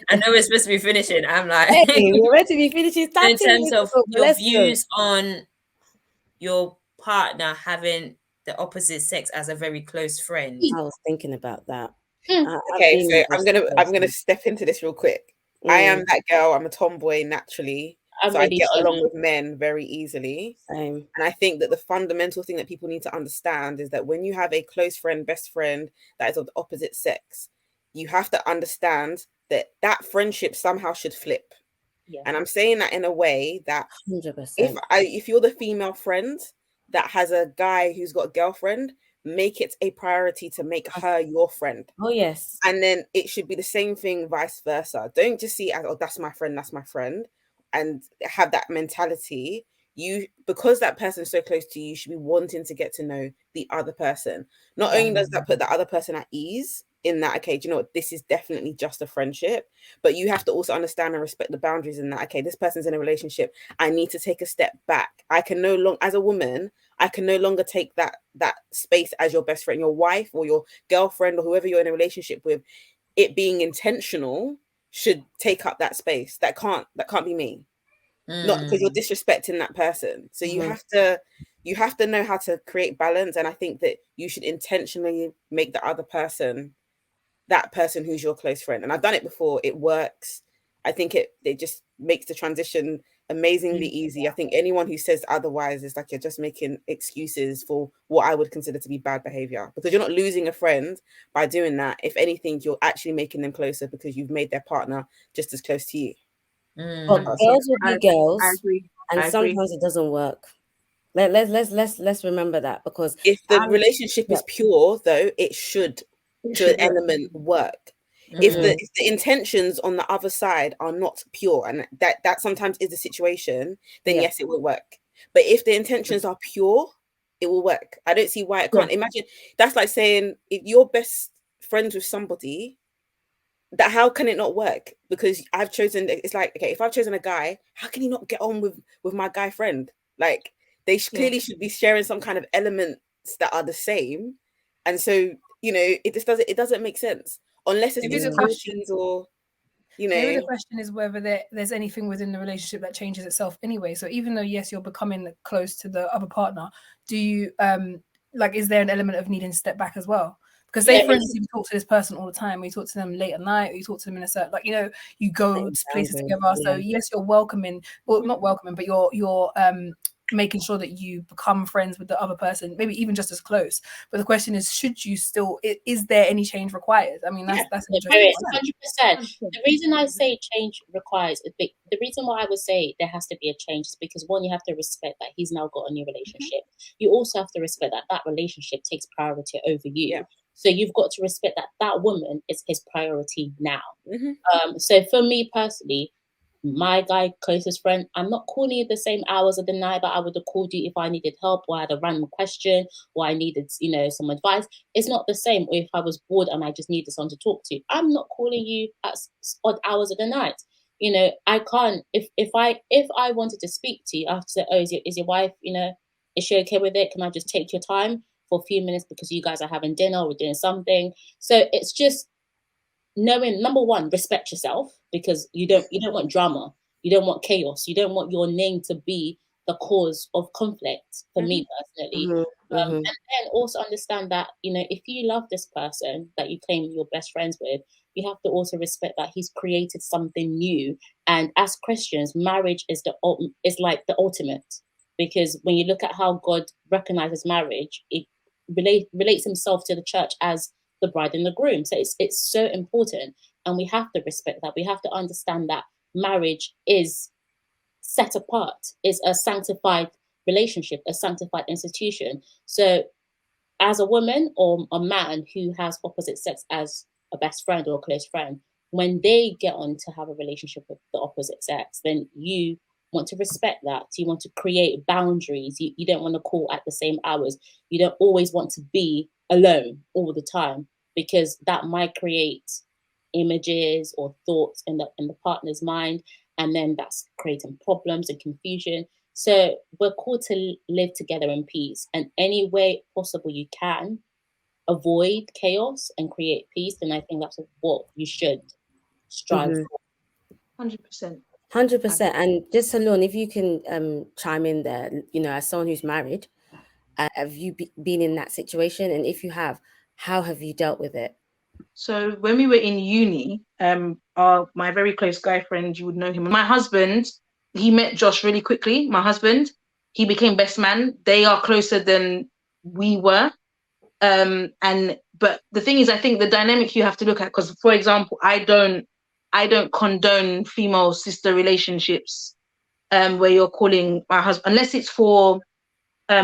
I know we're supposed to be finishing. I'm like, hey, we're ready to be finishing. in terms of your Let's views on your partner having the opposite sex as a very close friend. I was thinking about that. Okay, so I'm gonna step into this real quick. I am that girl. I'm a tomboy naturally, so I get along with men very easily. Same. And I think that the fundamental thing that people need to understand is that when you have a close friend, best friend that is of the opposite sex, you have to understand that that friendship somehow should flip. Yeah. And I'm saying that in a way that 100%. if you're the female friend that has a guy who's got a girlfriend, make it a priority to make her your friend. Oh, yes. And then it should be the same thing vice versa. Don't just see it as, oh, that's my friend, and have that mentality. Because that person's so close to you, you should be wanting to get to know the other person. Not only does that put the other person at ease in that, okay, do you know what, this is definitely just a friendship, but you have to also understand and respect the boundaries in that, okay, this person's in a relationship, I need to take a step back. I can no longer, as a woman, I can no longer take that space as your best friend, your wife or your girlfriend or whoever you're in a relationship with. It being intentional should take up that space. That can't be me. Not because you're disrespecting that person. So you have to know how to create balance. And I think that you should intentionally make the other person that person who's your close friend. And I've done it before. It works. I think it just makes the transition amazingly easy. I think anyone who says otherwise is like, you're just making excuses for what I would consider to be bad behavior, because you're not losing a friend by doing that. If anything, you're actually making them closer because you've made their partner just as close to you. But girls will be girls, I agree. and sometimes it doesn't work. Let's remember that, because if the relationship is pure, though, it should to an element work. If the intentions on the other side are not pure, and that sometimes is the situation, then yes, it will work. But if the intentions are pure, it will work. I don't see why it can't. Imagine that's like saying, if you're best friends with somebody, that how can it not work? Because I've chosen, it's like, okay, if I've chosen a guy, how can he not get on with my guy friend? Like, they clearly should be sharing some kind of elements that are the same. And so, it doesn't make sense unless it's insecurities or, Maybe the question is whether there's anything within the relationship that changes itself anyway. So even though, yes, you're becoming close to the other partner, do you, is there an element of needing to step back as well? Because say, for instance, you talk to this person all the time, you talk to them late at night, or you talk to them in a certain, you go to places together. So yes, you're welcoming, well, not welcoming, but you're making sure that you become friends with the other person, maybe even just as close. But the question is, should you still, is there any change required? I mean, that's interesting. 100%. The reason I say change requires the reason why I would say there has to be a change is because, one, you have to respect that he's now got a new relationship. You also have to respect that relationship takes priority over you. Yeah. So you've got to respect that woman is his priority now. So for me personally, my guy closest friend, I'm not calling you the same hours of the night that I would have called you if I needed help or I had a random question or I needed, some advice. It's not the same. Or if I was bored and I just needed someone to talk to, I'm not calling you at odd hours of the night. I can't, if I wanted to speak to you, I have to say, oh, is your wife, is she okay with it? Can I just take your time for a few minutes because you guys are having dinner or doing something? So it's just knowing, number one, respect yourself, because you don't want drama, you don't want chaos, you don't want your name to be the cause of conflict. For me personally, and then also understand that if you love this person that you claim you're best friends with, you have to also respect that he's created something new. And as Christians, marriage is like the ultimate, because when you look at how God recognizes marriage, it relates himself to the church as the bride and the groom. So it's so important, and we have to respect that. We have to understand that marriage is set apart, is a sanctified relationship, a sanctified institution. So as a woman or a man who has opposite sex as a best friend or a close friend, when they get on to have a relationship with the opposite sex, then you want to respect that. You want to create boundaries. You don't want to call at the same hours. You don't always want to be alone all the time, because that might create images or thoughts in the partner's mind, and then that's creating problems and confusion. So we're called to live together in peace, and any way possible you can avoid chaos and create peace. And I think that's what you should strive for. 100%. 100%. And just Salon, if you can chime in there, you know, as someone who's married, have you been in that situation? And if you have, how have you dealt with it? So when we were in uni, my very close guy friend, you would know him. My husband, he met Josh really quickly. My husband, he became best man. They are closer than we were. But the thing is, I think the dynamic you have to look at, because for example, I don't condone female sister relationships, where you're calling my husband, unless it's for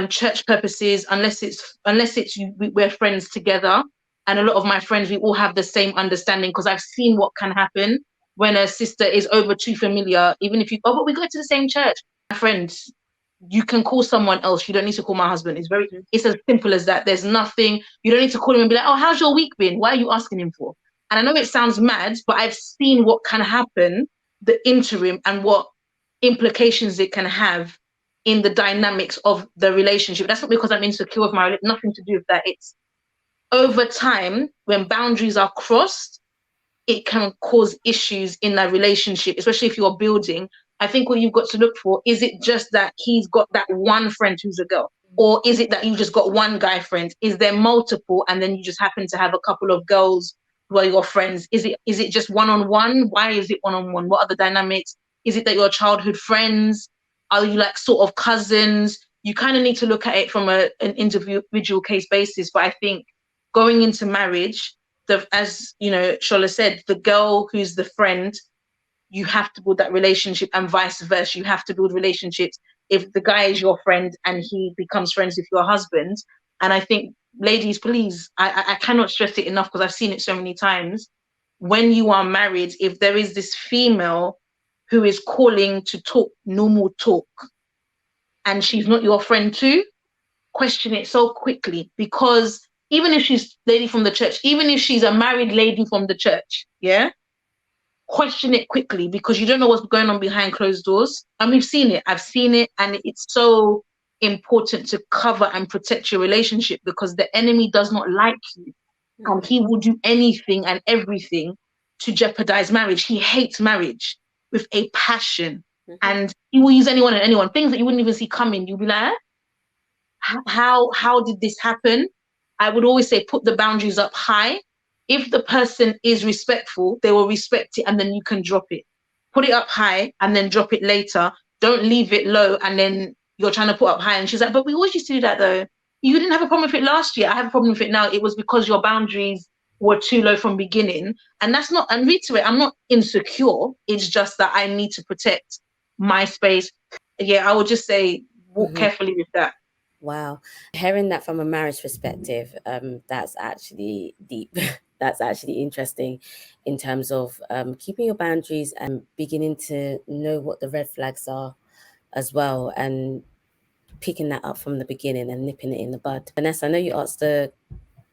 church purposes, unless we're friends together. And a lot of my friends, we all have the same understanding, because I've seen what can happen when a sister is over too familiar. Even if but we go to the same church. My friends, you can call someone else. You don't need to call my husband. It's as simple as that. There's nothing, you don't need to call him and be like, oh, how's your week been? Why are you asking him for? And I know it sounds mad, but I've seen what can happen, the interim, and what implications it can have in the dynamics of the relationship. That's not because I'm insecure with my relationship, nothing to do with that. It's over time, when boundaries are crossed, it can cause issues in that relationship, especially if you're building. I think what you've got to look for, is it just that he's got that one friend who's a girl? Or is it that you just got one guy friend? Is there multiple, and then you just happen to have a couple of girls who are your friends? Is it just one-on-one? Why is it one-on-one? What are the dynamics? Is it that you're childhood friends? Are you like sort of cousins? You kind of need to look at it from an individual case basis. But I think going into marriage, as you know, Shola said, the girl who's the friend, you have to build that relationship, and vice versa. You have to build relationships if the guy is your friend and he becomes friends with your husband. And I think, ladies, please, I cannot stress it enough, because I've seen it so many times. When you are married, if there is this female who is calling to talk normal talk and she's not your friend too, question it so quickly. Because even if she's lady from the church, even if she's a married lady from the church, yeah, question it quickly, because you don't know what's going on behind closed doors. And we've seen it. I've seen it. And it's so important to cover and protect your relationship, because the enemy does not like you. And he will do anything and everything to jeopardize marriage. He hates marriage with a passion. And he will use anyone and anyone. Things that you wouldn't even see coming. You'll be like, how did this happen? I would always say, put the boundaries up high. If the person is respectful, they will respect it, and then you can drop it. Put it up high and then drop it later. Don't leave it low and then you're trying to put up high. And she's like, but we always used to do that though. You didn't have a problem with it last year. I have a problem with it now. It was because your boundaries were too low from beginning. And that's not, and reiterate, I'm not insecure. It's just that I need to protect my space. Yeah, I would just say, walk carefully with that. Wow. Hearing that from a marriage perspective, that's actually deep. That's actually interesting in terms of keeping your boundaries and beginning to know what the red flags are as well, and picking that up from the beginning and nipping it in the bud. Vanessa, I know you asked the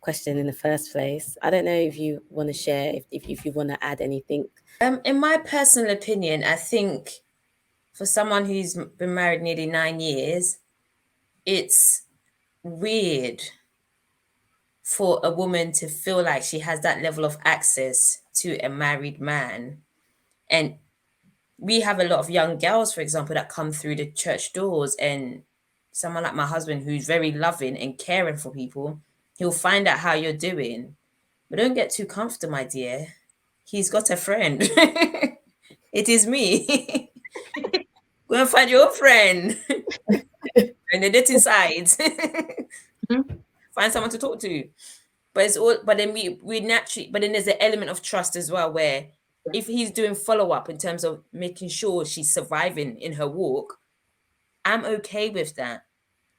question in the first place. I don't know if you want to share, if you want to add anything. In my personal opinion, I think for someone who's been married nearly 9 years, it's weird for a woman to feel like she has that level of access to a married man. And we have a lot of young girls, for example, that come through the church doors, and someone like my husband, who's very loving and caring for people, he'll find out how you're doing. But don't get too comfortable, my dear. He's got a friend. It is me. Go and find your friend. And the dating sides. Find someone to talk to. But it's all, but then we naturally, but then there's an element of trust as well, where if he's doing follow-up in terms of making sure she's surviving in her walk, I'm okay with that.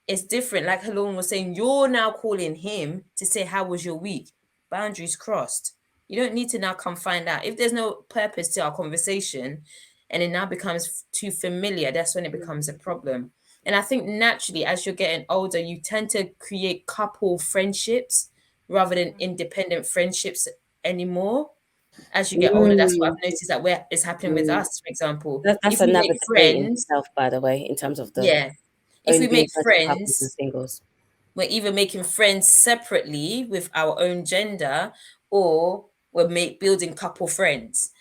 It's different. Like Helene was saying, you're now calling him to say, how was your week? Boundaries crossed. You don't need to now come find out. If there's no purpose to our conversation and it now becomes too familiar, that's when it becomes a problem. And I think naturally, as you're getting older, you tend to create couple friendships rather than independent friendships anymore. as you get older. That's what I've noticed that where it's happening with us, for example. That's if we another make debate in friends, itself, by the way, in terms of the if only we make being friends with couples and friends, singles. we're either making friends separately with our own gender, or we're building couple friends.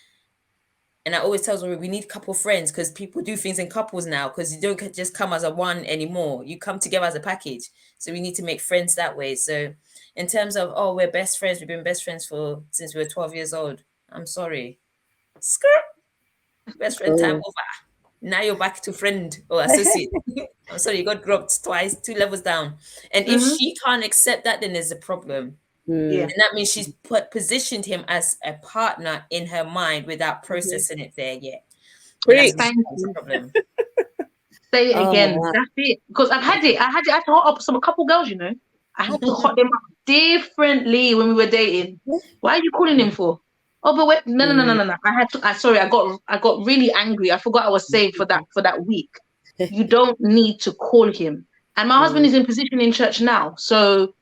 And I always tell them we need couple friends because people do things in couples now, because you don't just come as a one anymore. You come together as a package. So we need to make friends that way. So in terms of, oh, we're best friends, we've been best friends since we were 12 years old. I'm sorry. Skirt. Best friend time over. Now you're back to friend or associate. I'm sorry, you got dropped twice, 2 levels down. And if she can't accept that, then there's a problem. Yeah. And that means she's positioned him as a partner in her mind without processing it there yet. Great. That's a problem. Say it again. That's it. Because I had to hot up a couple girls, you know. I had to hot them up differently when we were dating. Why are you calling him for? Oh, but wait, no. I got really angry. I forgot I was saved for that week. You don't need to call him. And my husband is in position in church now. So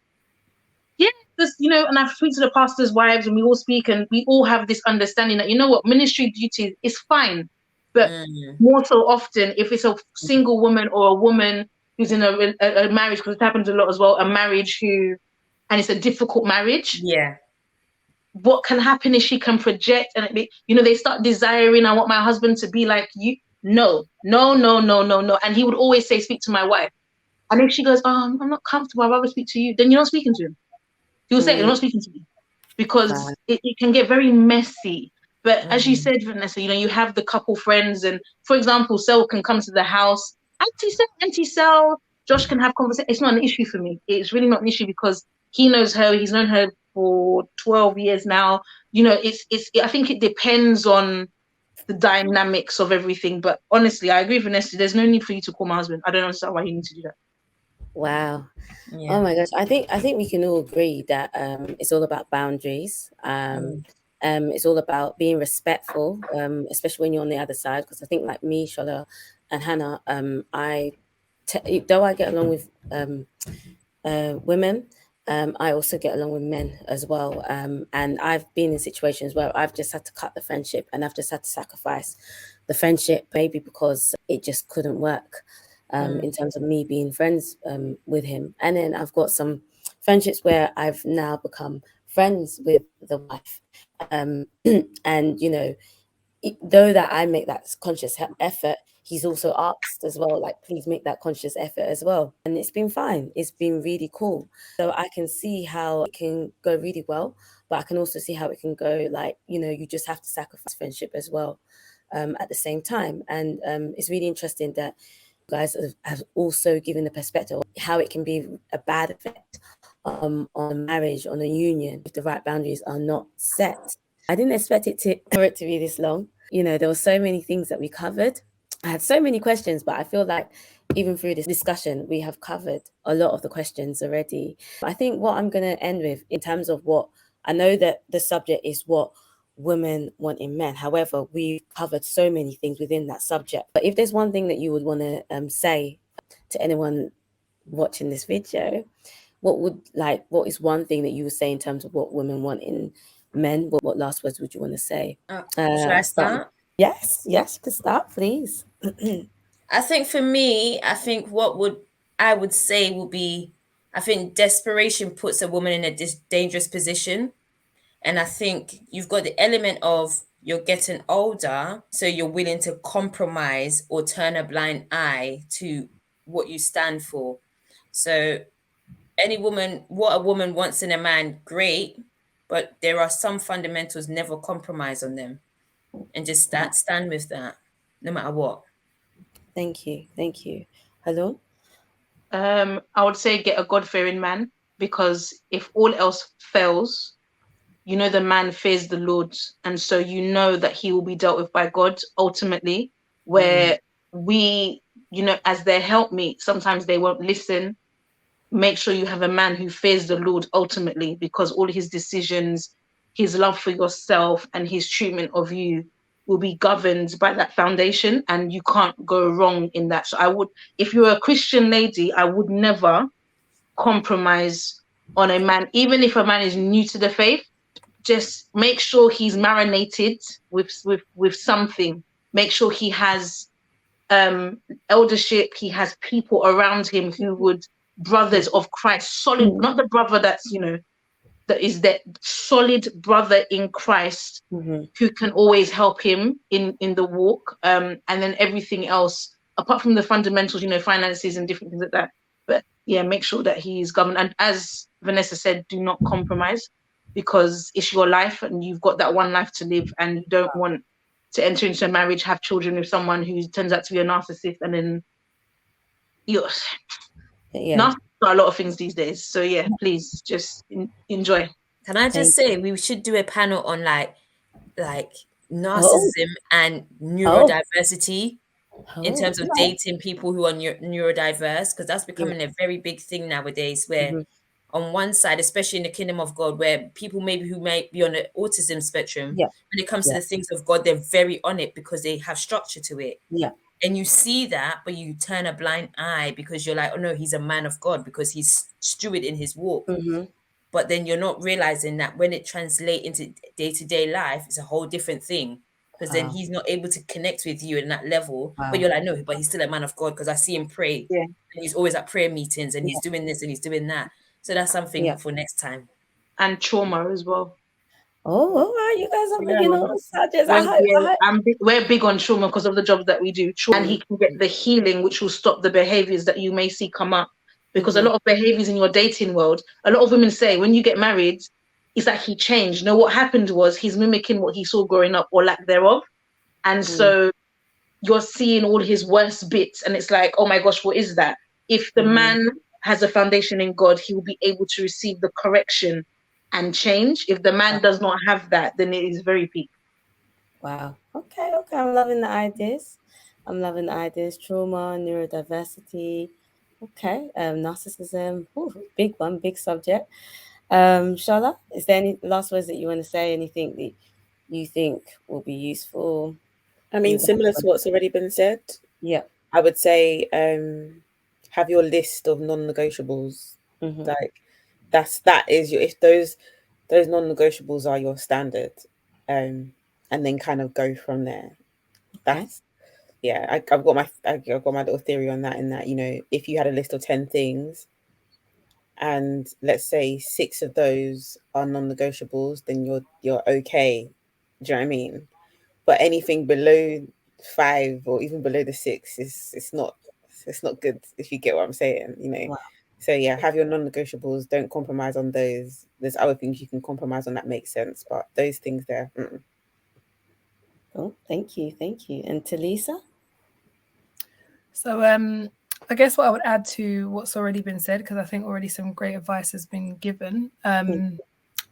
yeah, just, you know, and I speak to the pastors' wives and we all speak and we all have this understanding that, you know what, ministry duty is fine. But more so often, if it's a single woman or a woman who's in a marriage, because it happens a lot as well, a marriage and it's a difficult marriage. Yeah. What can happen is she can project and, they start desiring, I want my husband to be like you. No. And he would always say, speak to my wife. And if she goes, oh, I'm not comfortable, I'd rather speak to you, then you're not speaking to him. He'll say, you're not speaking to me. Because it can get very messy. But as you said, Vanessa, you have the couple friends. And for example, Sel can come to the house. Auntie Sel, Josh can have conversation. It's not an issue for me. It's really not an issue because he knows her. He's known her for 12 years now. I think it depends on the dynamics of everything. But honestly, I agree with Vanessa. There's no need for you to call my husband. I don't understand why you need to do that. Wow. Yeah. Oh my gosh. I think we can all agree that it's all about boundaries. It's all about being respectful, especially when you're on the other side. Because I think like me, Shola, and Hannah, though I get along with women, I also get along with men as well. And I've been in situations where I've just had to cut the friendship and I've just had to sacrifice the friendship, maybe because it just couldn't work. In terms of me being friends with him. And then I've got some friendships where I've now become friends with the wife. And, though that I make that conscious effort, he's also asked as well, like, please make that conscious effort as well. And it's been fine. It's been really cool. So I can see how it can go really well, but I can also see how it can go like, you just have to sacrifice friendship as well at the same time. And it's really interesting that guys have also given the perspective of how it can be a bad effect on a marriage, on a union, if the right boundaries are not set. I didn't expect for it to be this long. There were so many things that we covered. I had so many questions, but I feel like even through this discussion, we have covered a lot of the questions already. I think what I'm going to end with, in terms of what I know that the subject is what women want in men. However, we've covered so many things within that subject. But if there's one thing that you would want to say to anyone watching this video, what is one thing that you would say in terms of what women want in men? What last words would you want to say? Should I start? Yes, you can start, please. I think for me, what I would say will be, I think desperation puts a woman in a dangerous position. And I think you've got the element of you're getting older, so you're willing to compromise or turn a blind eye to what you stand for. So what a woman wants in a man, great, but there are some fundamentals, never compromise on them. And just stand with that, no matter what. Thank you. Hello? I would say get a God-fearing man, because if all else fails, the man fears the Lord, and so that he will be dealt with by God ultimately, where we, as their helpmeet, sometimes they won't listen. Make sure you have a man who fears the Lord ultimately, because all his decisions, his love for yourself and his treatment of you will be governed by that foundation, and you can't go wrong in that. So if you're a Christian lady, I would never compromise on a man, even if a man is new to the faith. just make sure he's marinated with something. Make sure he has eldership, he has people around him who would, brothers of Christ, solid, not the brother that's, that is that solid brother in Christ, who can always help him in the walk, and then everything else apart from the fundamentals, finances and different things like that. But yeah, make sure that he's governed, and as Vanessa said, do not compromise, because it's your life and you've got that one life to live, and you don't want to enter into a marriage, have children with someone who turns out to be a narcissist, and then narcissists are a lot of things these days. So yeah, please just enjoy. Can I just say we should do a panel on like narcissism and neurodiversity in terms of dating people who are neurodiverse, because that's becoming a very big thing nowadays, where on one side, especially in the kingdom of God, where people who might be on the autism spectrum, when it comes to the things of God, they're very on it because they have structure to it. And you see that, but you turn a blind eye because you're like, oh no, he's a man of God because he's steward in his walk. But then you're not realizing that when it translates into day-to-day life, it's a whole different thing. Because then he's not able to connect with you in that level. But you're like, no, but he's still a man of God because I see him pray. And he's always at prayer meetings and he's doing this and he's doing that. So that's something for next time. And trauma as well. Oh, all right. You guys are bringing all the subjects. We're big on trauma because of the jobs that we do. And he can get the healing, which will stop the behaviors that you may see come up. Because a lot of behaviors in your dating world, a lot of women say when you get married, it's like he changed. No, what happened was he's mimicking what he saw growing up or lack thereof. And so you're seeing all his worst bits. And it's like, oh my gosh, what is that? If the man has a foundation in God, he will be able to receive the correction and change. If the man does not have that, then it is very peak. Wow. Okay. I'm loving the ideas. Trauma, neurodiversity. Okay. Narcissism. Ooh, big one, big subject. Shala, is there any last words that you want to say? Anything that you think will be useful? I mean, similar to what's already been said. Yeah. I would say have your list of non-negotiables. Like that is your, if those non-negotiables are your standard, and then kind of go from there. That's I've got my little theory on that, in that, if you had a list of 10 things and let's say 6 of those are non-negotiables, then you're okay. Do you know what I mean? But anything below 5 or even below the 6 it's not good, if you get what I'm saying, Wow. So have your non-negotiables. Don't compromise on those. There's other things you can compromise on that makes sense, but those things there. Oh, thank you. And Talisa? So I guess what I would add to what's already been said, because I think already some great advice has been given.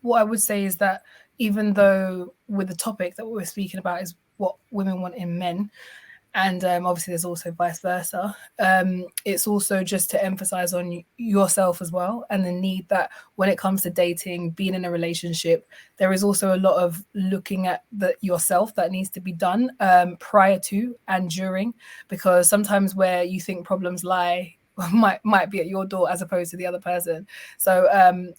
What I would say is that even though with the topic that we're speaking about is what women want in men, and obviously there's also vice versa, it's also just to emphasize on yourself as well, and the need that when it comes to dating, being in a relationship, there is also a lot of looking at yourself that needs to be done prior to and during, because sometimes where you think problems lie might be at your door as opposed to the other person. So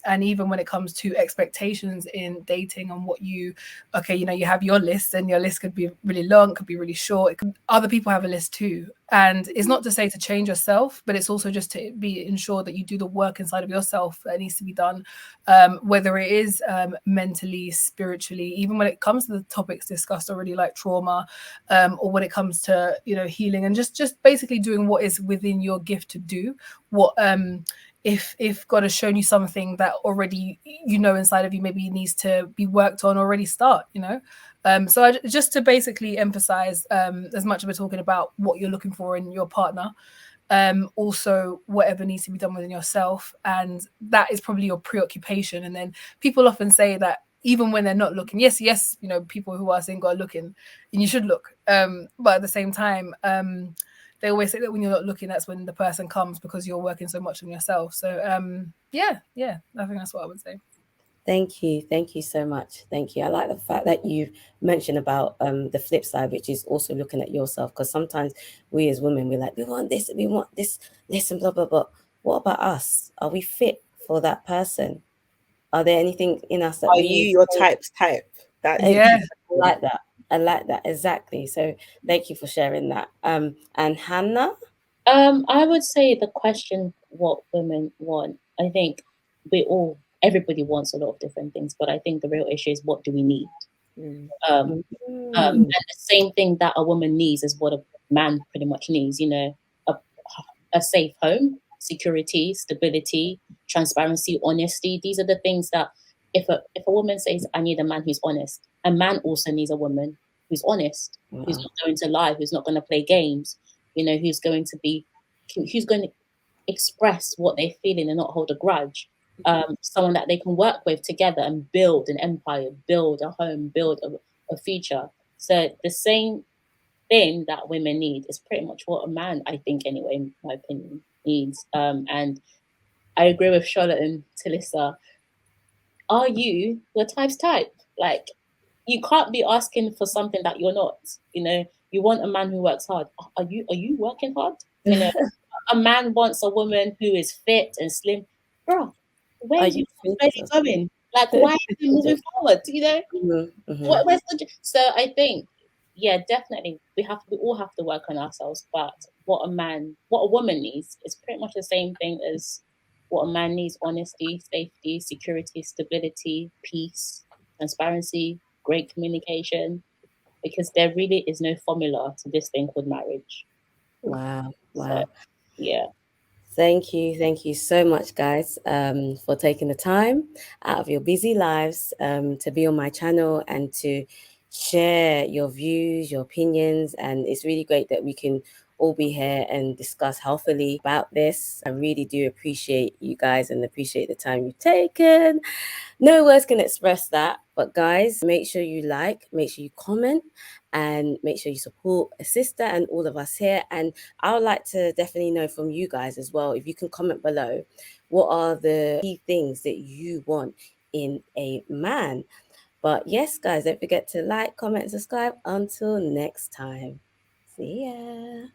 and even when it comes to expectations in dating and what you have your list, and your list could be really long, could be really short. Other people have a list too. And it's not to say to change yourself, but it's also just to ensure that you do the work inside of yourself that needs to be done, whether it is mentally, spiritually, even when it comes to the topics discussed already, like trauma, or when it comes to, healing, and just basically doing what is within your gift to do. What if God has shown you something that already inside of you maybe needs to be worked on, already start, so just to basically emphasize, as much as we're talking about what you're looking for in your partner, also whatever needs to be done within yourself, and that is probably your preoccupation. And then people often say that even when they're not looking, yes, people who are single are looking, and you should look, but at the same time, they always say that when you're not looking, that's when the person comes, because you're working so much on yourself. So I think that's what I would say. Thank you so much. Thank you. I like the fact that you mentioned about the flip side, which is also looking at yourself, because sometimes we as women, we're like, we want this, and blah blah blah. What about us? Are we fit for that person? Are there anything in us that Are we you your type's type? That Yeah. I like that. I like that. Exactly. So thank you for sharing that. And Hannah? I would say the question what women want. I think everybody wants a lot of different things, but I think the real issue is what do we need? And the same thing that a woman needs is what a man pretty much needs. You know, a safe home, security, stability, transparency, honesty. These are the things that if a woman says, I need a man who's honest, a man also needs a woman who's honest, who's not going to lie, who's not going to play games, you know, who's going to express what they're feeling and not hold a grudge. Someone that they can work with together and build an empire, build a home, build a future. So the same thing that women need is pretty much what a man, I think anyway, in my opinion, needs. And I agree with Charlotte and Talissa. Are you your type's type? Like, you can't be asking for something that you're not. You know, you want a man who works hard. Are you working hard? You know, a man wants a woman who is fit and slim. Bro, where's you going? Like, why are you moving forward? You know, where's so I think, yeah, definitely we all have to work on ourselves. But what a woman needs is pretty much the same thing as what a man needs: honesty, safety, security, stability, peace, transparency, great communication. Because there really is no formula to this thing called marriage. Wow. So, yeah. Thank you so much, guys, for taking the time out of your busy lives to be on my channel and to share your views, your opinions. And it's really great that we can all be here and discuss healthily about this. I really do appreciate you guys and appreciate the time you've taken. No words can express that. But guys, make sure you like, make sure you comment, and make sure you support a sister and all of us here. And I would like to definitely know from you guys as well, if you can comment below, what are the key things that you want in a man? But yes, guys, don't forget to like, comment, subscribe. Until next time. See ya.